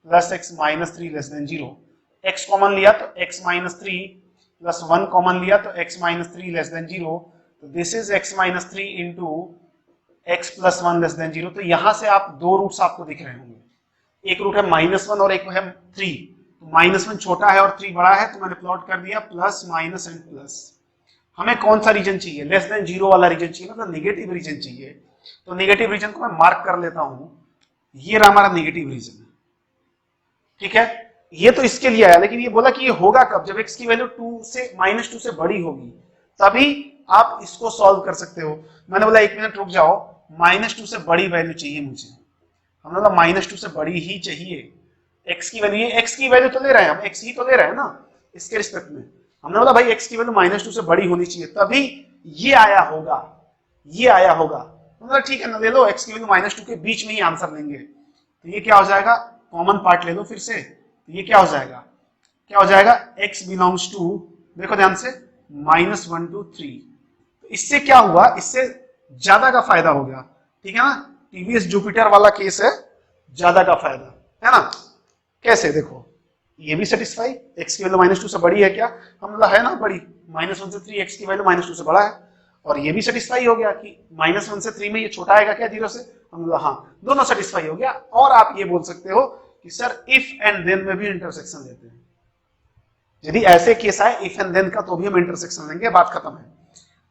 S1: plus x minus 3 less than 0, x common लिया तो x माइनस 3 प्लस 1 कॉमन लिया तो x माइनस 3 लेस देन 0, तो this is x minus 3 into x plus 1 less than 0। तो यहां से आप दो रूट्स आपको दिख रहे होंगे, एक रूट है -1 और एक है 3, तो -1 छोटा है और 3 बड़ा है, तो मैंने प्लॉट कर दिया प्लस माइनस एंड प्लस। हमें कौन सा रीजन चाहिए, लेस देन 0 वाला रीजन चाहिए, मतलब नेगेटिव रीजन चाहिए। तो नेगेटिव रीजन को मैं मार्क कर लेता हूं, ये रहा हमारा नेगेटिव रीजन, ठीक है। ये तो इसके लिए आया, लेकिन ये बोला कि ये होगा कब, जब x की वैल्यू 2 से -2 से बड़ी होगी, तभी आप इसको सॉल्व कर सकते हो। मैंने बोला 1 मिनट रुक जाओ, -2 से बड़ी वैल्यू चाहिए मुझे, हमने बोला -2 से बड़ी ही चाहिए। x की वैल्यू, ये x की वैल्यू तो ले रहे हैं हम, x ही तो ले रहे हैं ना इसके रिस्पेक्ट में। हमने बोला भाई x की वैल्यू -2 से बड़ी होनी चाहिए, तभी ये आया होगा, ये आया होगा। मतलब ठीक है ना, ले लो x की वैल्यू -2 के बीच में ही आंसर लेंगे, तो ये क्या हो जाएगा, कॉमन पार्ट ले लो फिर से, तो ये क्या हो जाएगा, क्या हो जाएगा, x बिलोंग्स टू, देखो ध्यान से, -1 to 3। तो इससे क्या हुआ, इससे ज्यादा का फायदा हो गया, ठीक है ना, टीवीएस जुपिटर वाला केस है, ज्यादा का फायदा है ना। कैसे, देखो ये भी सेटिस्फाई, x की वैल्यू -2 से बड़ी है क्या, हम बोला है ना बड़ी, -1 से 3 x की वैल्यू -2 से बड़ा है, और ये भी सेटिस्फाई हो गया कि -1 से 3 में ये छोटा आएगा क्या 0 से, हम बोला हाँ, दोनों सेटिस्फाई हो गया। और आप ये बोल सकते हो कि सर इफ एंड देन में भी इंटरसेक्शन लेते हैं, यदि ऐसे केस आए इफ एंड देन का, तो भी हम इंटरसेक्शन लेंगे, बात खत्म है।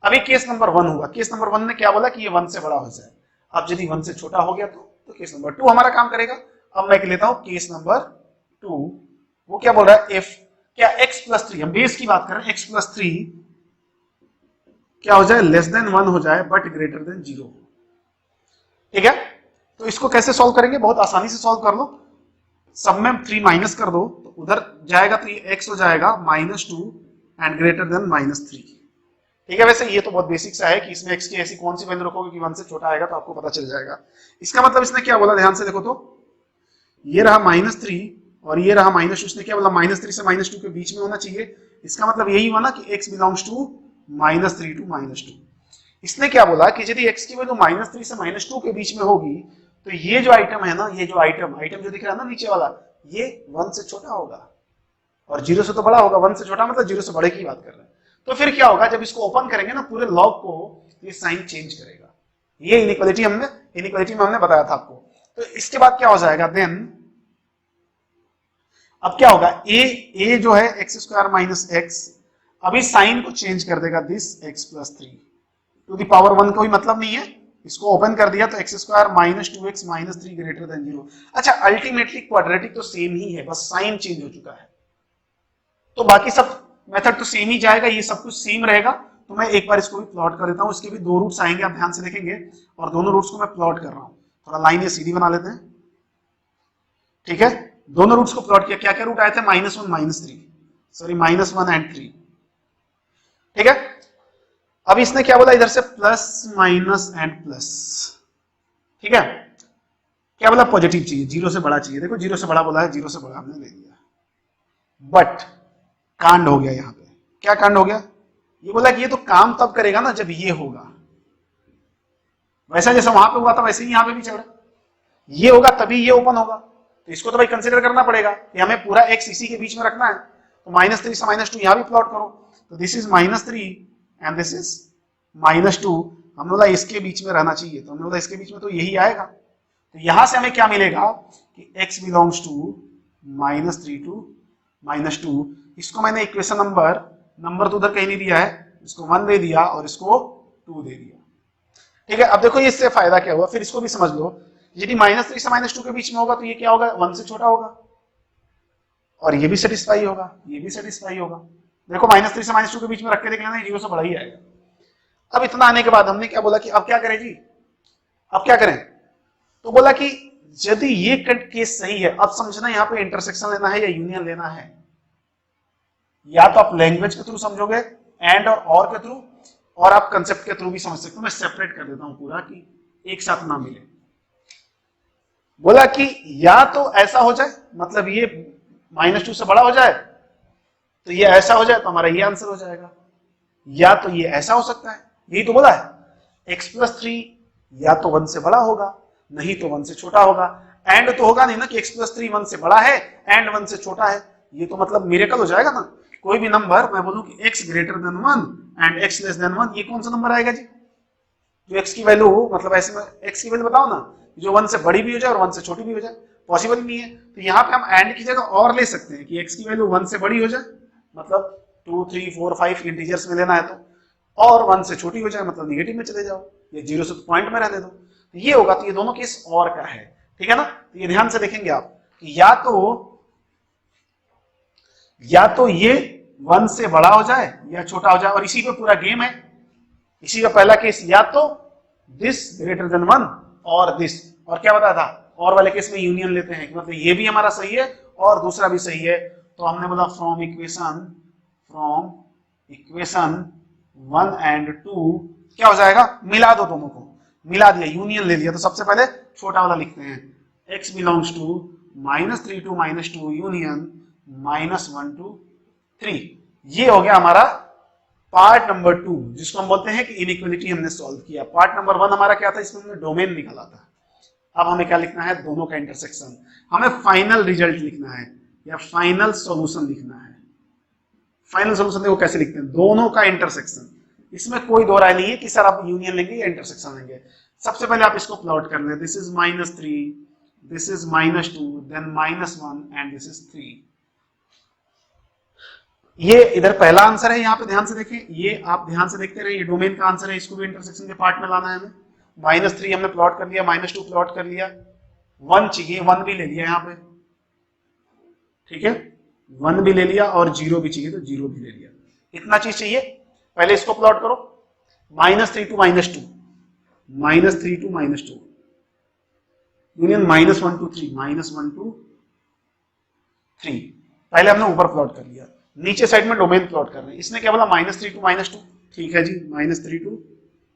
S1: अभी केस नंबर 1 हुआ, केस नंबर 1 ने क्या बोला कि ये 1 से बड़ा हो जाए, अब यदि 1 से छोटा हो गया तो केस नंबर 2 हमारा काम करेगा। अब मैं लेता हूं केस नंबर 2, वो क्या बोल रहा है, इफ क्या x+3, हम बेस की बात कर रहे हैं, x+3 क्या हो जाए, लेस देन 1 हो जाए बट ग्रेटर देन 0, ठीक है। तो इसको कैसे सॉल्व करेंगे, बहुत आसानी से सॉल्व कर लो, सब में 3 माइनस कर दो, तो उधर जाएगा तो ये x हो जाएगा -2 एंड ग्रेटर देन -3, ठीक है। वैसे ये तो बहुत बेसिक सा है कि इसमें x की ऐसी कौन सी वैल्यू रखोगे कि 1 से छोटा आएगा, तो आपको पता चल जाएगा। इसका मतलब इसने क्या बोला, ध्यान से देखो, तो ये रहा -3 और ये रहा -2, इसने क्या बोला, -3 से -2 के बीच में होना चाहिए। इसका मतलब यही हुआ ना कि x बिलोंग्स टू -3 to -2। इसने क्या बोला कि यदि x की वैल्यू -3 से -2 के बीच में होगी, तो ये जो आइटम है ना, ये जो आइटम जो दिख रहा है ना नीचे वाला, ये 1 से छोटा होगा और 0 से तो बड़ा होगा। 1 से छोटा मतलब 0 से बड़े की बात कर रहे हैं। तो फिर क्या होगा, जब इसको ओपन करेंगे ना पूरे लॉग को, ये साइन चेंज करेगा। ये इनइक्वालिटी में हमने बताया था आपको। तो इसके बाद क्या हो जाएगा, देन अब क्या होगा, a जो है x² - x, अभी साइन को चेंज कर देगा, this x+3 to the power 1, कोई मतलब नहीं है, इसको ओपन कर दिया तो x² - 2x - 3 ग्रेटर देन 0। अच्छा, अल्टीमेटली क्वाड्रेटिक तो सेम ही है, बस साइन चेंज हो चुका है, तो बाकी सब मेथड तो सेम ही जाएगा, ये सब कुछ सेम रहेगा। तो मैं एक बार इसको भी प्लॉट कर देता हूं, इसके भी 2 रूट्स आएंगे, आप ध्यान से देखेंगे, और दोनों रूट्स को मैं प्लॉट कर रहा हूं, थोड़ा लाइन ये सीधी बना लेते हैं, ठीक है। दोनों रूट्स को प्लॉट किया, क्या क्या रूट आए थे, -1 -3, सॉरी -1 एंड 3, ठीक है। अब इसने क्या बोला, इधर से प्लस माइनस एंड प्लस, ठीक है। क्या बोला, पॉजिटिव चाहिए, 0 से बड़ा चाहिए, देखो 0 से बड़ा बोला है, 0 से बड़ा हमने ले लिया, बट कांड हो गया यहां पे। क्या कांड हो गया, ये बोला कि ये तो काम तब करेगा ना जब ये होगा, वैसा जैसा वहां पे हुआ था वैसे ही यहां पे भी चल रहा है, ये होगा तभी ये ओपन होगा। तो इसको तो भाई कंसीडर करना पड़ेगा कि हमें पूरा x इसी के बीच में रखना है, तो -3 से -2 यहां भी प्लॉट करो, तो this is -3 and this is -2, हम बोला इसके बीच में रहना चाहिए, तो हमने बोला इसके बीच में तो यही आएगा। तो यहां से हमें क्या मिलेगा कि x बिलोंग्स टू -3 to -2, इसको मैंने इक्वेशन नंबर तो उधर कहीं नहीं दिया है, इसको 1 दे दिया और इसको 2 दे दिया, ठीक है। अब देखो ये इससे फायदा क्या हुआ, फिर इसको भी समझ लो, यदि -3 से -2 के बीच में होगा तो ये क्या होगा, 1 से छोटा होगा, और ये भी सेटिस्फाई होगा, ये भी सेटिस्फाई होगा। देखो -3 से -2 के बीच में रख के देख लेना, 0 से बड़ा ही आएगा। अब इतना आने के बाद हमने क्या बोला कि अब क्या करें जी, अब क्या करें, तो बोला कि यदि ये केस सही है, अब समझना यहाँ पे इंटरसेक्शन लेना है या यूनियन लेना है, या तो आप लैंग्वेज के थ्रू समझोगे एंड और के थ्रू, और आप कंसेप्ट के थ्रू भी समझ सकते हो। मैं सेपरेट कर देता हूं पूरा कि एक साथ ना मिले। बोला कि या तो ऐसा हो जाए, मतलब ये -2 से बड़ा हो जाए, तो ये ऐसा हो जाए तो हमारा ये आंसर हो जाएगा, या तो ये ऐसा हो सकता है, यही तो बोला है, x+3 या तो 1 से बड़ा होगा, नहीं तो 1 से छोटा होगा। एंड तो होगा नहीं ना कि x+3 1 से बड़ा है एंड 1 से छोटा है, ये तो मतलब मिरेकल हो जाएगा ना। कोई भी नंबर मैं बोलूं कि x greater than 1 and x less than 1, ये कौन सा नंबर आएगा जी, जो x की वैल्यू हो, मतलब ऐसे में x की वैल्यू बताओ ना, जो 1 से बड़ी भी हो जाए और 1 से छोटी भी हो जाए, पॉसिबल नहीं है। तो यहाँ पे हम एंड की जगह और ले सकते हैं कि x की वैल्यू 1 से बड़ी हो जाए, मतलब 2 3 4 5 इंटीजर्स में लेना है तो, और 1 से छोटी हो जाए मतलब निगेटिव में चले जाओ, या 0 से तो पॉइंट में रहने दो, तो ये होगा। तो ये दोनों केस और का है, ठीक है ना। तो ये ध्यान से देखेंगे आप कि या तो ये 1 से बड़ा हो जाए या छोटा हो जाए, और इसी पे पूरा गेम है। इसी का पहला केस या तो दिस ग्रेटर देन 1 और दिस, और क्या बताया था, और वाले केस में यूनियन लेते हैं, मतलब ये भी हमारा सही है और दूसरा भी सही है। तो हमने बोला फ्रॉम इक्वेशन 1 एंड 2 क्या हो जाएगा, मिला दो, दोनों को मिला दिया, यूनियन ले लिया। तो सबसे पहले छोटा वाला लिखते हैं, x belongs to -3 to -2 union -1 to 3। ये हो गया हमारा पार्ट नंबर 2, जिसको हम बोलते हैं कि इनइक्वालिटी हमने सॉल्व किया। पार्ट नंबर 1 हमारा क्या था, इसमें हमने डोमेन निकाला था। अब हमें क्या लिखना है, दोनों का इंटरसेक्शन। हमें फाइनल रिजल्ट लिखना है या फाइनल सॉल्यूशन लिखना है। फाइनल सॉल्यूशन देखो कैसे लिखते हैं, दोनों का इंटरसेक्शन। इसमें कोई दो राय नहीं है कि सर आप यूनियन लेंगे या इंटरसेक्शन लेंगे। सबसे पहले आप इसको प्लॉट कर लें, this is -3, this is -2, then -1 and this is 3। ये इधर पहला आंसर है, यहाँ पे ध्यान से देखें, ये आप ध्यान से देखते रहे, ये डोमेन का आंसर है, इसको भी इंटरसेक्शन के पार्ट में लाना है हमें। -3 हमने प्लॉट कर लिया, -2 प्लॉट कर लिया, 1 चाहिए, 1 भी ले लिया यहाँ पे, ठीक है, 1 भी ले लिया, और 0 भी चाहिए तो 0 भी ले लिया। इतना चीज चाहिए। पहले इसको प्लॉट करो, -3 to -2, -3 to -2 union -1 to 3, -1 to 3। पहले हमने ऊपर प्लॉट कर लिया, नीचे साइड में डोमेन प्लॉट कर रहे हैं। इसने क्या बोला, -3 to -2, ठीक है जी, -3 to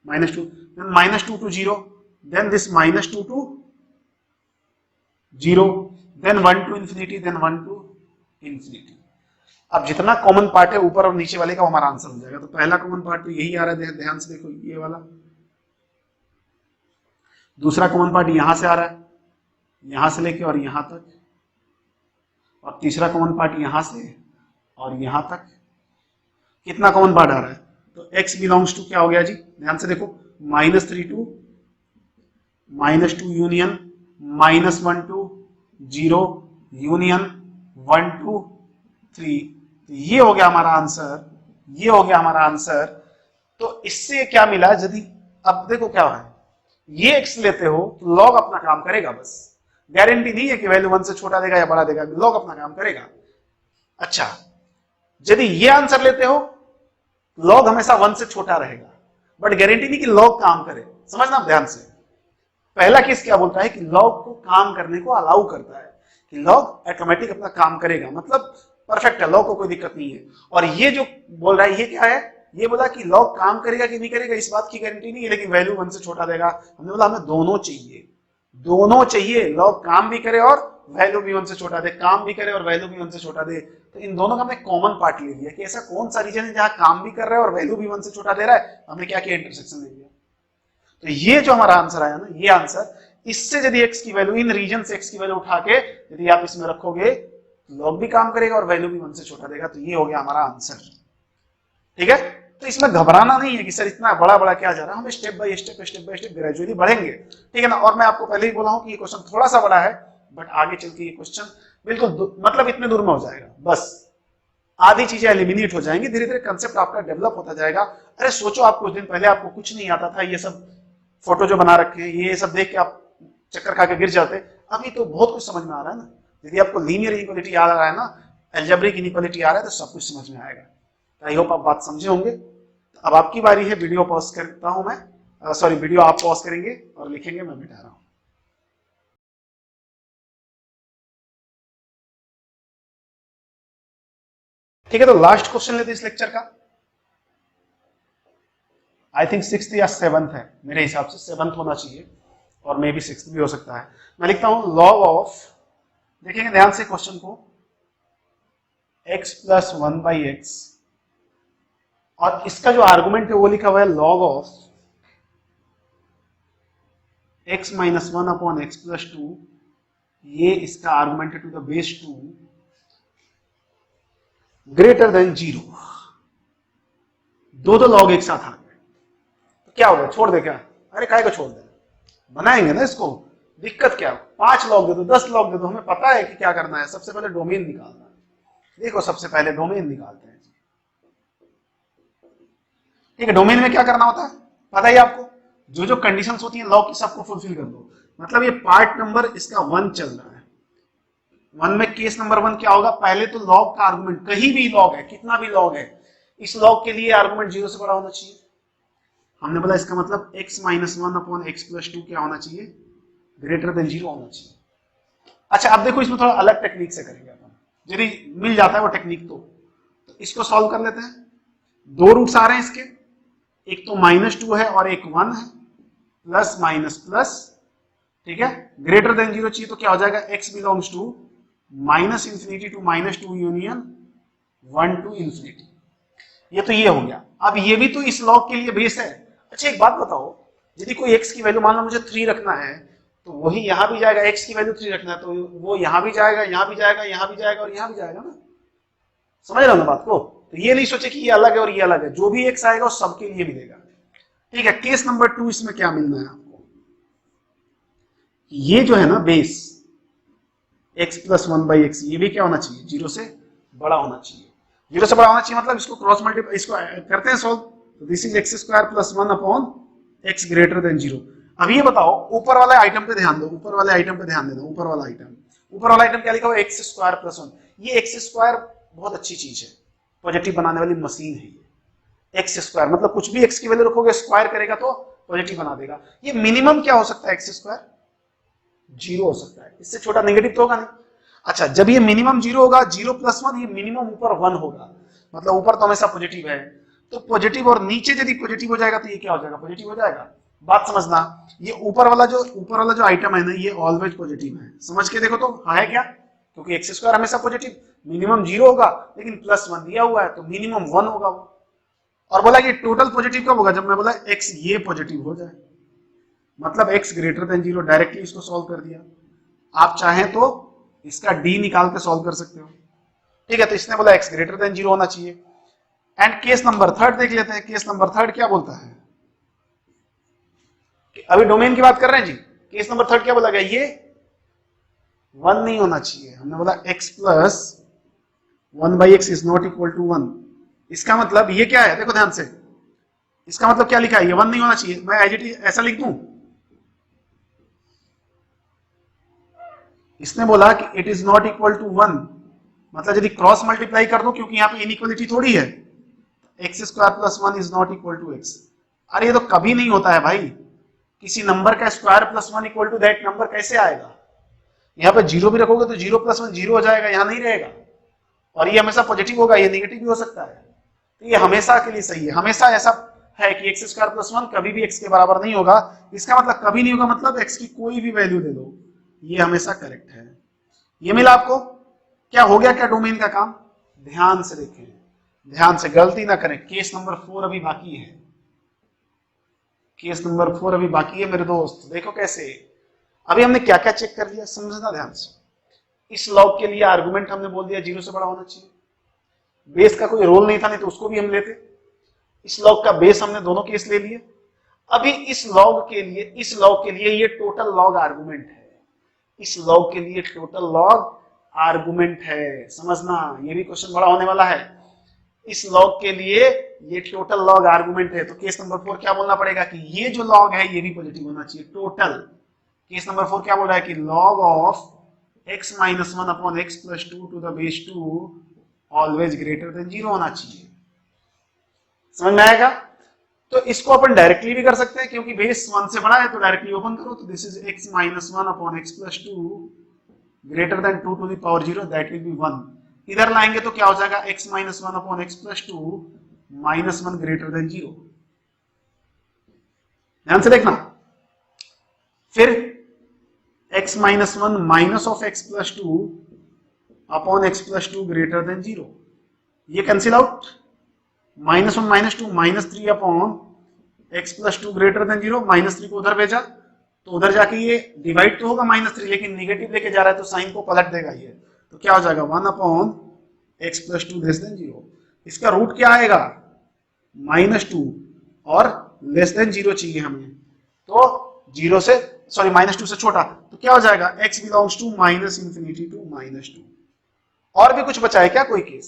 S1: -2, then -2 to 0, then this -2 to 0, then 1 to infinity, then 1 to infinity। अब जितना कॉमन पार्ट है ऊपर और नीचे वाले का, हमारा आंसर हो जाएगा। तो पहला कॉमन पार्ट तो यही आ रहा है, ध्यान से देखो, ये वाला। दूसरा कॉमन पार्ट यहां से आ रहा है, यहां से लेके और यहां तक, और तीसरा कॉमन पार्ट यहां से और यहां तक। कितना कॉमन पार्ट आ रहा है, तो x बिलोंग्स टू क्या हो गया जी, ध्यान से देखो, -3 to -2 union -1 to 0 union 1 to 3। तो ये हो गया हमारा आंसर, ये हो गया हमारा आंसर। तो इससे क्या मिला, यदि अब देखो क्या है, ये x लेते हो तो log अपना काम करेगा, बस गारंटी नहीं है कि वैल्यू 1 से छोटा देगा या बड़ा देगा, log अपना काम करेगा। अच्छा, यदि ये आंसर लेते हो log हमेशा 1 से छोटा रहेगा, बट गारंटी नहीं कि log काम करे। समझना ध्यान से, पहला केस क्या बोलता है कि log को काम करने को अलाउ करता है, कि log ऑटोमेटिक अपना काम करेगा, मतलब परफेक्ट है, log को कोई दिक्कत नहीं है। और ये जो बोल रहा है, ये क्या है, ये बोला कि log काम करेगा कि नहीं करेगा इस बात की गारंटी नहीं है, लेकिन वैल्यू 1 से छोटा देगा। हमने बोला हमें दोनों चाहिए, दोनों चाहिए, log काम भी करे और वैल्यू भी 1 से छोटा दे, काम भी करे और वैल्यू भी 1 से छोटा दे। तो इन दोनों का हमने कॉमन पार्ट ले लिया कि ऐसा कौन सा रीजन है जहां काम भी कर रहा है और वैल्यू भी 1 से छोटा दे रहा है। हमने क्या किया, इंटरसेक्शन ले लिया। तो ये जो हमारा आंसर आया ना, ये आंसर, इससे यदि x की वैल्यू, इन रीजन से x की वैल्यू उठा के यदि आप इसमें रखोगे, log भी काम करेगा और वैल्यू भी 1 से छोटा देगा। तो ये हो गया हमारा आंसर, ठीक है। तो इसमें घबराना नहीं है कि सर इतना बड़ा बड़ा क्या जा रहा है, हम स्टेप बाय स्टेप ग्रेजुअली बढ़ेंगे, ठीक है ना। और मैं आपको पहले ही बोला हूं कि ये क्वेश्चन थोड़ा सा बड़ा है, बट आगे चल के ये क्वेश्चन बिल्कुल मतलब इतने दूर में हो जाएगा, बस आधी चीजें एलिमिनेट हो जाएंगी, धीरे धीरे कंसेप्ट आपका डेवलप होता जाएगा। अरे सोचो, आप कुछ दिन पहले आपको कुछ नहीं आता था, ये सब फोटो जो बना रखे हैं, ये सब देख के आप चक्कर खा के गिर जाते, अभी तो बहुत कुछ समझ में आ रहा है ना। यदि आपको लीनियर इनइक्वालिटी आ रहा है ना, अलजेब्रिक इनइक्वालिटी आ रहा है, तो सब कुछ समझ में आएगा। आई होप आप बात समझे होंगे। तो अब आपकी बारी है, वीडियो पॉज करता हूं मैं, सॉरी वीडियो आप पॉज करेंगे और लिखेंगे, मैं मिटा रहा हूं। ठीक है, तो लास्ट क्वेश्चन लेते इस लेक्चर का, आई थिंक 6th या 7th है, मेरे हिसाब से 7th होना चाहिए, और मे भी 6th भी हो सकता है। मैं लिखता हूं log ऑफ, देखेंगे ध्यान से क्वेश्चन को, x + 1/x, और इसका जो आर्गुमेंट है वो लिखा हुआ है log ऑफ x - 1/x + 2, ये इसका आर्गुमेंट है to the base 2 greater than 0। दो लॉग एक साथ आ गए, तो क्या होगा, छोड़ दे क्या, अरे काय को छोड़ दे, बनाएंगे ना इसको, दिक्कत क्या, 5 लॉग दे दो, 10 लॉग दे दो, हमें पता है कि क्या करना है। सबसे पहले डोमेन निकालना है, देखो सबसे पहले डोमेन निकालते हैं, ठीक है, डोमेन में क्या करना होता है पता ही आपको, जो जो कंडीशंस होती है लॉग की सबको फुलफिल कर दो। मतलब ये पार्ट नंबर इसका 1 चल रहा है, 1 में केस नंबर 1 क्या होगा, पहले तो लॉग का आर्गुमेंट, कहीं भी लॉग है, कितना भी लॉग है, इस लॉग के लिए आर्गुमेंट 0 से बड़ा होना चाहिए। हमने बोला इसका मतलब x minus 1 upon x plus 2 क्या होना चाहिए, ग्रेटर देन 0 होना चाहिए। अच्छा अब देखो इसमें थोड़ा अलग टेक्निक से करेंगे अपन, यदि मिल जाता है वो टेक्निक तो इसको सॉल्व कर लेते हैं। दो रूट्स आ रहे हैं इसके, एक तो -2 है और एक 1 है, प्लस माइनस प्लस, ठीक है, ग्रेटर देन 0 चाहिए तो क्या हो जाएगा, x belongs to minus infinity to -2 union 1 to infinity. ये तो ये हो गया। अब ये भी तो इस लॉग के लिए बेस है। अच्छा एक बात बताओ, यदि कोई x की वैल्यू मान लो मुझे 3 रखना है तो वही यहां भी जाएगा, x की वैल्यू 3 रखना है तो वो यहां भी जाएगा, यहां भी जाएगा, यहां भी जाएगा और यहां भी जाएगा ना, समझ रहे हो ना बात को। तो ये नहीं सोचे कि ये अलग है और ये अलग है, जो भी x आएगा वो सबके लिए मिलेगा। ठीक है, केस नंबर 2 इसमें क्या मिलना है आपको, ये जो है ना बेस x प्लस 1/x, ये भी क्या होना चाहिए, 0 से बड़ा होना चाहिए। 0 से बड़ा होना चाहिए मतलब इसको क्रॉस मल्टीप्लाई, इसको करते हैं सॉल्व, तो this is x square plus 1 upon x greater than 0। अब ये बताओ ऊपर वाले आइटम पे ध्यान दो, ऊपर वाले आइटम पे ध्यान देना, ऊपर वाला आइटम क्या लिखा हुआ, x स्क्वायर प्लस 1। ये x स्क्वायर बहुत अच्छी चीज है, पॉजिटिव बनाने वाली मशीन है ये। x स्क्वायर मतलब कुछ भी x की वैल्यू रखोगे स्क्वायर करेगा तो पॉजिटिव बना देगा। ये मिनिमम क्या हो सकता है, x स्क्वायर 0 हो सकता है, इससे छोटा नेगेटिव तो होगा नहीं। अच्छा जब ये मिनिमम 0 होगा, 0 प्लस 1, ये मिनिमम ऊपर 1 होगा, मतलब ऊपर तो हमेशा पॉजिटिव है, तो पॉजिटिव और नीचे यदि पॉजिटिव हो जाएगा तो ये क्या हो जाएगा, पॉजिटिव हो जाएगा। बात समझना, ये ऊपर वाला जो आइटम है ना, ये ऑलवेज पॉजिटिव है, समझ के देखो तो है क्या, क्योंकि एक्स स्क्वायर हमेशा पॉजिटिव, मिनिमम 0 होगा लेकिन प्लस 1 दिया हुआ है तो मिनिमम 1 होगा वो। और बोला कि टोटल पॉजिटिव कब होगा, जब मैं बोला x ये पॉजिटिव हो जाए, मतलब x ग्रेटर देन 0। डायरेक्टली इसको सॉल्व कर दिया। आप चाहें तो इसका d निकाल के सॉल्व कर सकते हो। ठीक है, तो इसने बोला x ग्रेटर देन 0 होना चाहिए। एंड केस नंबर 3 देख लेते हैं। केस नंबर 3 क्या बोलता है, अभी डोमेन की बात कर रहे हैं जी। केस नंबर 3 क्या बोला गया, ये 1 नहीं होना चाहिए। हमने बोला x plus 1/x is not equal to 1। इसका मतलब ये क्या है, देखो ध्यान से, इसका मतलब क्या लिखा है, ये 1 नहीं होना चाहिए। मैं एज इट इज ऐसा लिख दूं, इसने बोला कि it is not equal to 1, मतलब यदि क्रॉस मल्टीप्लाई कर दो, क्योंकि यहां पे इनइक्वालिटी थोड़ी है, x square plus 1 is not equal to x। अरे ये तो कभी नहीं होता है भाई, किसी नंबर का square plus 1 equal to that number कैसे आएगा। यहाँ पे 0 भी रखोगे तो 0 प्लस 1 0 हो जाएगा, यहां नहीं रहेगा। और ये हमेशा पॉजिटिव होगा, ये नेगेटिव भी हो सकता है। तो ये हमेशा के लिए सही है, हमेशा ऐसा है कि x स्क्वायर प्लस 1 कभी भी x के बराबर नहीं होगा। इसका मतलब कभी नहीं होगा, मतलब x की कोई भी वैल्यू दे दो, ये हमेशा करेक्ट है। ये मिला आपको, क्या हो गया, क्या डोमेन का काम। ध्यान से देखें, ध्यान से, गलती ना करें। केस नंबर 4 अभी बाकी है, केस नंबर 4 अभी बाकी है मेरे दोस्त। देखो कैसे, अभी हमने क्या क्या चेक कर लिया, समझना ध्यान से। इस लॉग के लिए आर्गुमेंट हमने बोल दिया 0 से बड़ा होना चाहिए। बेस का कोई रोल नहीं था, नहीं तो उसको भी हम लेते। इस लॉग का बेस हमने दोनों केस ले लिए। अभी इस लॉग के लिए ये टोटल लॉग आर्गुमेंट है, इस लॉग के लिए टोटल लॉग आर्गुमेंट है, समझना, ये भी क्वेश्चन बड़ा होने वाला है। इस लॉग के लिए ये टोटल लॉग आर्गुमेंट है, तो केस नंबर 4 क्या बोलना पड़ेगा कि ये जो लॉग है ये भी पॉजिटिव होना चाहिए टोटल। केस नंबर 4 क्या बोल रहा है कि log of x minus 1 upon x plus 2 to the base 2 always greater than 0 होना चाहिए। समझ में आएगा। तो इसको अपन डायरेक्टली भी कर सकते हैं, क्योंकि बेस 1 से बड़ा है तो डायरेक्टली ओपन करो, तो this is x minus 1 upon x plus 2 greater than 2 to the power 0, that will be 1। इधर लाएंगे तो क्या हो जाएगा, x minus 1 upon x plus 2 minus 1 greater than 0। ध्यान से देखना, फिर x minus 1 minus of x plus 2 upon x plus 2 greater than 0, ये cancel out. -1 -2 -3 upon x plus 2 greater than 0, -3 को उधर भेजा तो उधर जाके ये डिवाइड तो होगा -3, लेकिन निगेटिव लेके जा रहा है तो साइन को पलट देगा ये, तो क्या हो जाएगा 1 upon x plus 2 less than 0। इसका रूट क्या आएगा, -2, और लेस देन 0 चाहिए हमें, तो 0 से सॉरी -2 से छोटा, तो क्या हो जाएगा x belongs to minus infinity to -2। और भी कुछ बचा है क्या कोई केस,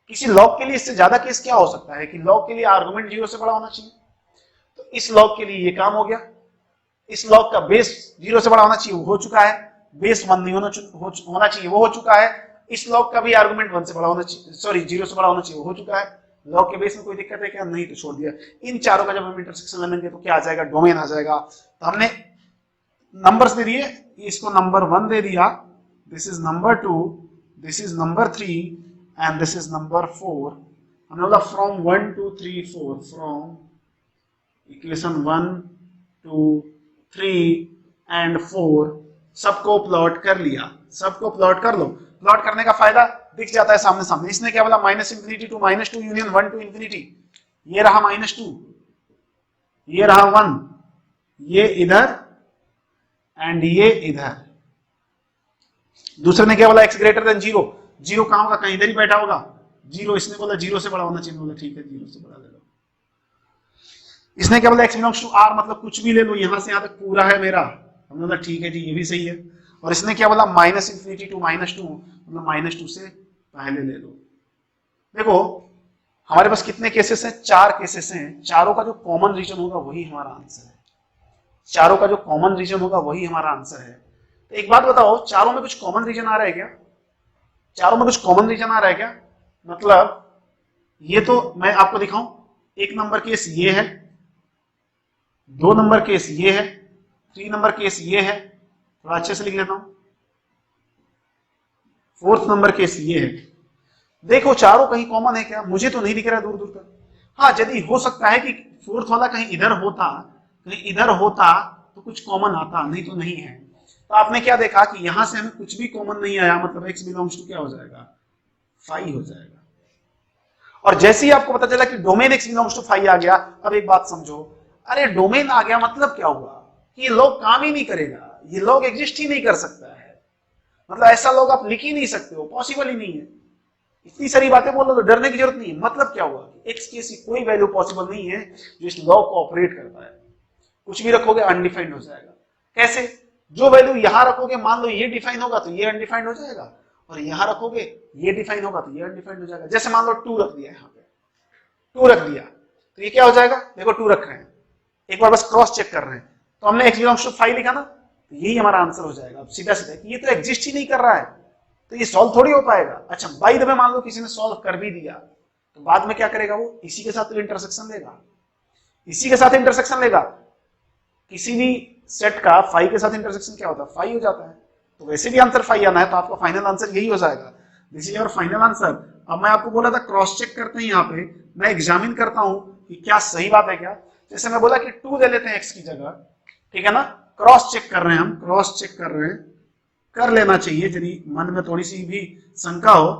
S1: किसी लॉग के लिए इससे ज्यादा केस क्या हो सकता है कि लॉग के लिए आर्गुमेंट 0 से बड़ा होना चाहिए, तो इस लॉग के लिए ये काम हो गया। इस लॉग का बेस 0 से बड़ा होना चाहिए, वो हो चुका है। बेस 1 नहीं होना चाहिए, वो हो चुका है। इस लॉग का भी आर्गुमेंट 1 से बड़ा होना चाहिए, सॉरी 0 से बड़ा होना चाहिए, वो हो चुका है। लॉग के बेस में कोई दिक्कत है क्या? नहीं, तो छोड़ दिया। इन चारों का जब हम इंटरसेक्शन लेंगे तो क्या आ जाएगा? डोमेन आ जाएगा। तो हमने नंबर्स दे दिए, इसको नंबर 1 दे दिया, this is number 2, this is number 3 and this is number 4। हमने बोला फ्रॉम 1 2 3 4, फ्रॉम इक्वेशन 1 2 3 एंड 4 सबको प्लॉट कर लिया। सबको प्लॉट कर लो। प्लॉट करने का फायदा दिख जाता है सामने सामने। इसने क्या बोला? -∞ to -2 यूनियन 1 to infinity। ये रहा -2, ये रहा 1, ये इधर एंड ये इधर। दूसरे ने क्या बोला? x greater than 0। 0 कहां होगा? कहीं इधर ही बैठा होगा। 0 इसने बोला 0 से बड़ा होना चाहिए, बोला ठीक है 0 से बड़ा ले लो। इसने क्या बोला? x बिलोंग्स टू r, मतलब कुछ भी ले लो, यहां से यहां तक पूरा है मेरा। हमने बोला ठीक है जी, ये भी सही है। और इसने क्या बोला? -∞ to -2, मतलब -2 से पहले ले लो। देखो हमारे पास कितने केसेस हैं? 4 केसेस हैं। चारों का जो कॉमन रीजन होगा वही हमारा आंसर है। चारों का जो कॉमन रीजन होगा वही हमारा आंसर है। तो एक बात बताओ, चारों में कुछ कॉमन रीजन आ रहा है क्या? चारों में कुछ कॉमन रीजन आ रहा है क्या? मतलब ये तो मैं आपको दिखाऊं, 1 नंबर केस ये है, 2 नंबर केस ये है, 3 नंबर केस ये है, थोड़ा अच्छे से लिख लेता हूं, 4th नंबर केस ये है। देखो चारों कहीं कॉमन है क्या? मुझे तो नहीं दिख रहा है दूर दूर तक। हाँ, यदि हो सकता है कि 4th वाला कहीं इधर होता, कहीं इधर होता तो कुछ कॉमन आता, नहीं तो नहीं है। तो आपने क्या देखा कि यहां से हमें कुछ भी कॉमन नहीं आया, मतलब x बिलोंग्स टू क्या हो जाएगा? 5 हो जाएगा। और जैसे ही आपको पता चला कि डोमेन x बिलोंग्स टू 5 आ गया, अब एक बात समझो, अरे डोमेन आ गया मतलब क्या हुआ? कि ये लॉग काम ही नहीं करेगा, ये लॉग एग्जिस्ट ही नहीं कर सकता है। मतलब ऐसा लॉग आप लिख ही नहीं सकते हो, पॉसिबल ही नहीं है। इतनी सारी बातें बोल रहे तो डरने की जरूरत नहीं है। मतलब क्या हुआ? x की ऐसी कोई वैल्यू पॉसिबल नहीं है जो इस लॉग को ऑपरेट करता है। कुछ भी रखोगे अनडिफाइंड हो जाएगा। कैसे? जो वैल्यू यहां रखोगे, मान लो ये डिफाइन होगा तो ये अनडिफाइंड हो जाएगा, और यहां रखोगे ये डिफाइन होगा तो ये अनडिफाइंड हो जाएगा। जैसे मान लो 2 रख दिया, यहां पे 2 रख दिया तो ये क्या हो जाएगा? देखो 2 रख रहे हैं, एक बार बस क्रॉस चेक कर रहे हैं, तो हमने x बिलोंग्स टू 5 लिखा ना, तो यही हमारा आंसर हो जाएगा। अब सीधा सीधा कि ये तो एग्जिस्ट ही नहीं कर रहा है, तो ये सॉल्व थोड़ी हो पाएगा। अच्छा बाय द वे मान लो किसी ने सॉल्व कर भी दिया, तो बाद में क्या करेगा? वो इसी के साथ तो इंटरसेक्शन लेगा, इसी के साथ इंटरसेक्शन लेगा। किसी भी सेट का 5 के साथ इंटरसेक्शन क्या होता है? 5 हो जाता है। तो वैसे भी आंसर 5 आना है, तो आपका फाइनल आंसर यही हो जाएगा। This is your final answer. अब मैं आपको बोला था क्रॉस चेक करते हैं, यहाँ पे मैं एग्जामिन करता हूं कि क्या सही बात है क्या। जैसे मैं बोला कि 2 ले लेते हैं x की जगह, ठीक है ना, क्रॉस चेक कर रहे हैं हम, क्रॉस चेक कर रहे हैं, कर लेना चाहिए यदि मन में थोड़ी सी भी शंका हो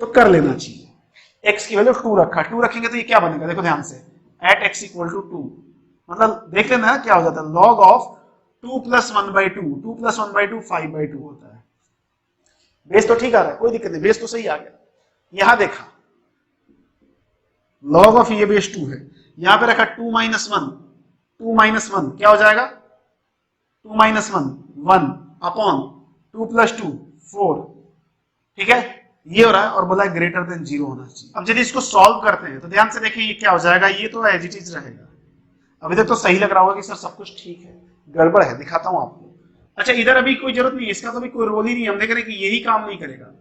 S1: तो कर लेना चाहिए। x की वैल्यू 2 रखा, 2 रखेंगे तो ये क्या बनेगा? देखो ध्यान से, एट x इक्वल टू 2, मतलब देख लेना है क्या हो जाता है, लॉग ऑफ 2 + 1/2, 2 + 1/2 5/2 होता है। बेस तो ठीक आ रहा है, कोई दिक्कत नहीं, बेस तो सही आ गया। यहां देखा लॉग ऑफ ये बेस 2 है, यहां पे रखा 2 - 1, 2 - 1 क्या हो जाएगा? 2 - 1 1 अपॉन 2 + 2 4, ठीक है, ये हो रहा है। और बोला ग्रेटर देन 0 होना चाहिए। अब यदि इसको सॉल्व करते हैं तो ध्यान से देखिए ये क्या हो जाएगा, ये तो एज इट इज रहेगा। अभी तक तो सही लग रहा होगा कि सर सब कुछ ठीक है, गड़बड़ है, दिखाता हूं आपको। अच्छा इधर अभी कोई जरूरत नहीं है, इसका तो भी कोई रोल ही नहीं है, हम देख रहे हैं कि यही काम नहीं करेगा।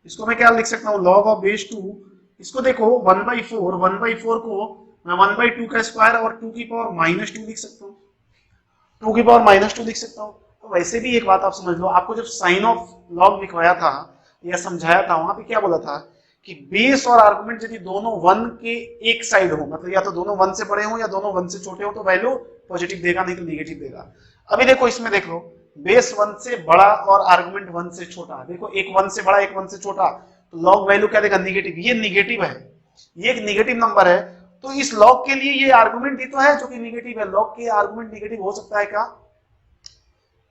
S1: इसको मैं क्या लिख सकता हूं? लॉग ऑफ बेस 2, इसको देखो 1/4, 1/4 को मैं 1/2 का स्क्वायर और 2 की पावर -2 लिख सकता हूं, 2 की पावर -2 लिख सकता हूं। तो वैसे भी एक बात आप समझ लो, आपको जब साइन ऑफ लॉग लिखवाया था या समझाया था, वहां पे क्या बोला था कि बेस और आर्गुमेंट यदि दोनों 1 के एक साइड हो, मतलब या तो दोनों 1 से बड़े हो या दोनों 1 से छोटे हो, तो वैल्यू पॉजिटिव देगा, नहीं तो नेगेटिव देगा। अभी देखो इसमें देख लो, बेस 1 से बड़ा और आर्गुमेंट 1 से छोटा, देखो एक 1 से बड़ा एक 1 से छोटा, तो लॉग वैल्यू क्या देगा? नेगेटिव। ये नेगेटिव है, ये एक नेगेटिव नंबर है, तो इस लॉग के लिए ये आर्गुमेंट ही तो है जो कि नेगेटिव है। लॉग के आर्गुमेंट नेगेटिव हो सकता है क्या?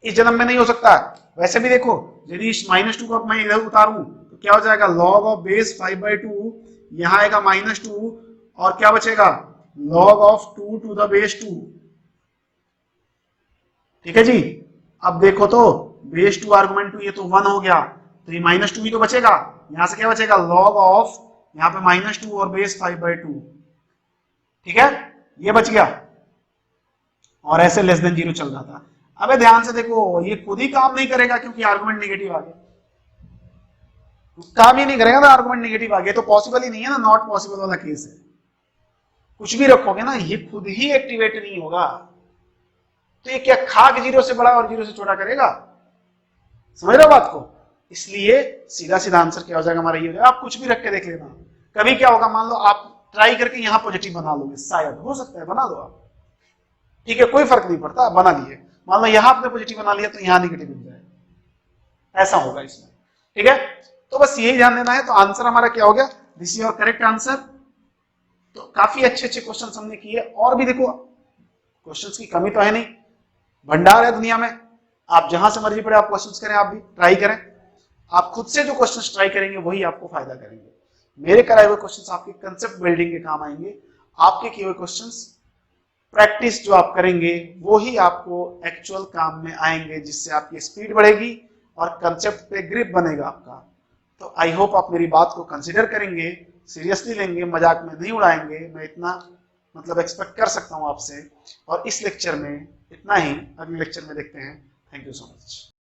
S1: इस जन्म में नहीं हो सकता। वैसे भी देखो यदि इस -2 को मैं इधर उतारूं तो क्या हो जाएगा? लॉग ऑफ बेस 5/2, यहां आएगा -2, और क्या बचेगा? Log of 2 to the base 2, ठीक है जी। अब देखो तो बेस 2 आर्गुमेंट 2, ये तो 1 हो गया, तो ये -2 ही तो बचेगा, यहां से क्या बचेगा log ऑफ, यहाँ पे -2 और बेस 5/2, ठीक है, ये बच गया और ऐसे लेस देन 0 चल रहा था। अबे ध्यान से देखो, ये खुद ही काम नहीं करेगा क्योंकि आर्गुमेंट नेगेटिव आ गया, काम ही नहीं करेगा ना, आर्गुमेंट नेगेटिव आ गया, तो पॉसिबल ही नहीं है ना, नॉट पॉसिबल वाला केस है। कुछ भी रखोगे ना ये खुद ही एक्टिवेट नहीं होगा, तो ये क्या खाक 0 से बड़ा और 0 से छोटा करेगा, समझ रहे हो बात को। इसलिए सीधा सीधा आंसर क्या हो जाएगा हमारा, ये हो जाएगा। आप कुछ भी रख के देख लेना, कभी क्या होगा, मान लो आप ट्राई करके यहां पॉजिटिव बना लोगे, शायद हो सकता है, बना दो आप, ठीक है, कोई फर्क नहीं पड़ता, बना लिए। मान लो यहां आपने पॉजिटिव बना लिया तो यहां नेगेटिव बन जाएगा, ऐसा होगा इसमें, ठीक है। तो बस यही ध्यान देना है। तो आंसर हमारा क्या हो गया, this is your correct answer. तो काफी अच्छे अच्छे क्वेश्चन हमने किए, और भी देखो क्वेश्चंस की कमी तो है नहीं, भंडार है दुनिया में, आप जहां से मर्जी पड़े आप क्वेश्चंस करें, आप भी ट्राई करें। आप खुद से जो क्वेश्चंस ट्राई करेंगे वही आपको फायदा करेंगे। मेरे कराए हुए क्वेश्चंस आपके कंसेप्ट बिल्डिंग के काम आएंगे, आपके किए हुए क्वेश्चंस प्रैक्टिस जो आप करेंगे वो ही आपको एक्चुअल काम में आएंगे, जिससे आपकी स्पीड बढ़ेगी और कंसेप्ट पे ग्रिप बनेगा आपका। तो आई होप आप मेरी बात को कंसिडर करेंगे, सीरियसली लेंगे, मजाक में नहीं उड़ाएंगे, मैं इतना मतलब एक्सपेक्ट कर सकता हूं आपसे। और इस लेक्चर में इतना ही, अगले लेक्चर में देखते हैं। Thank you so much.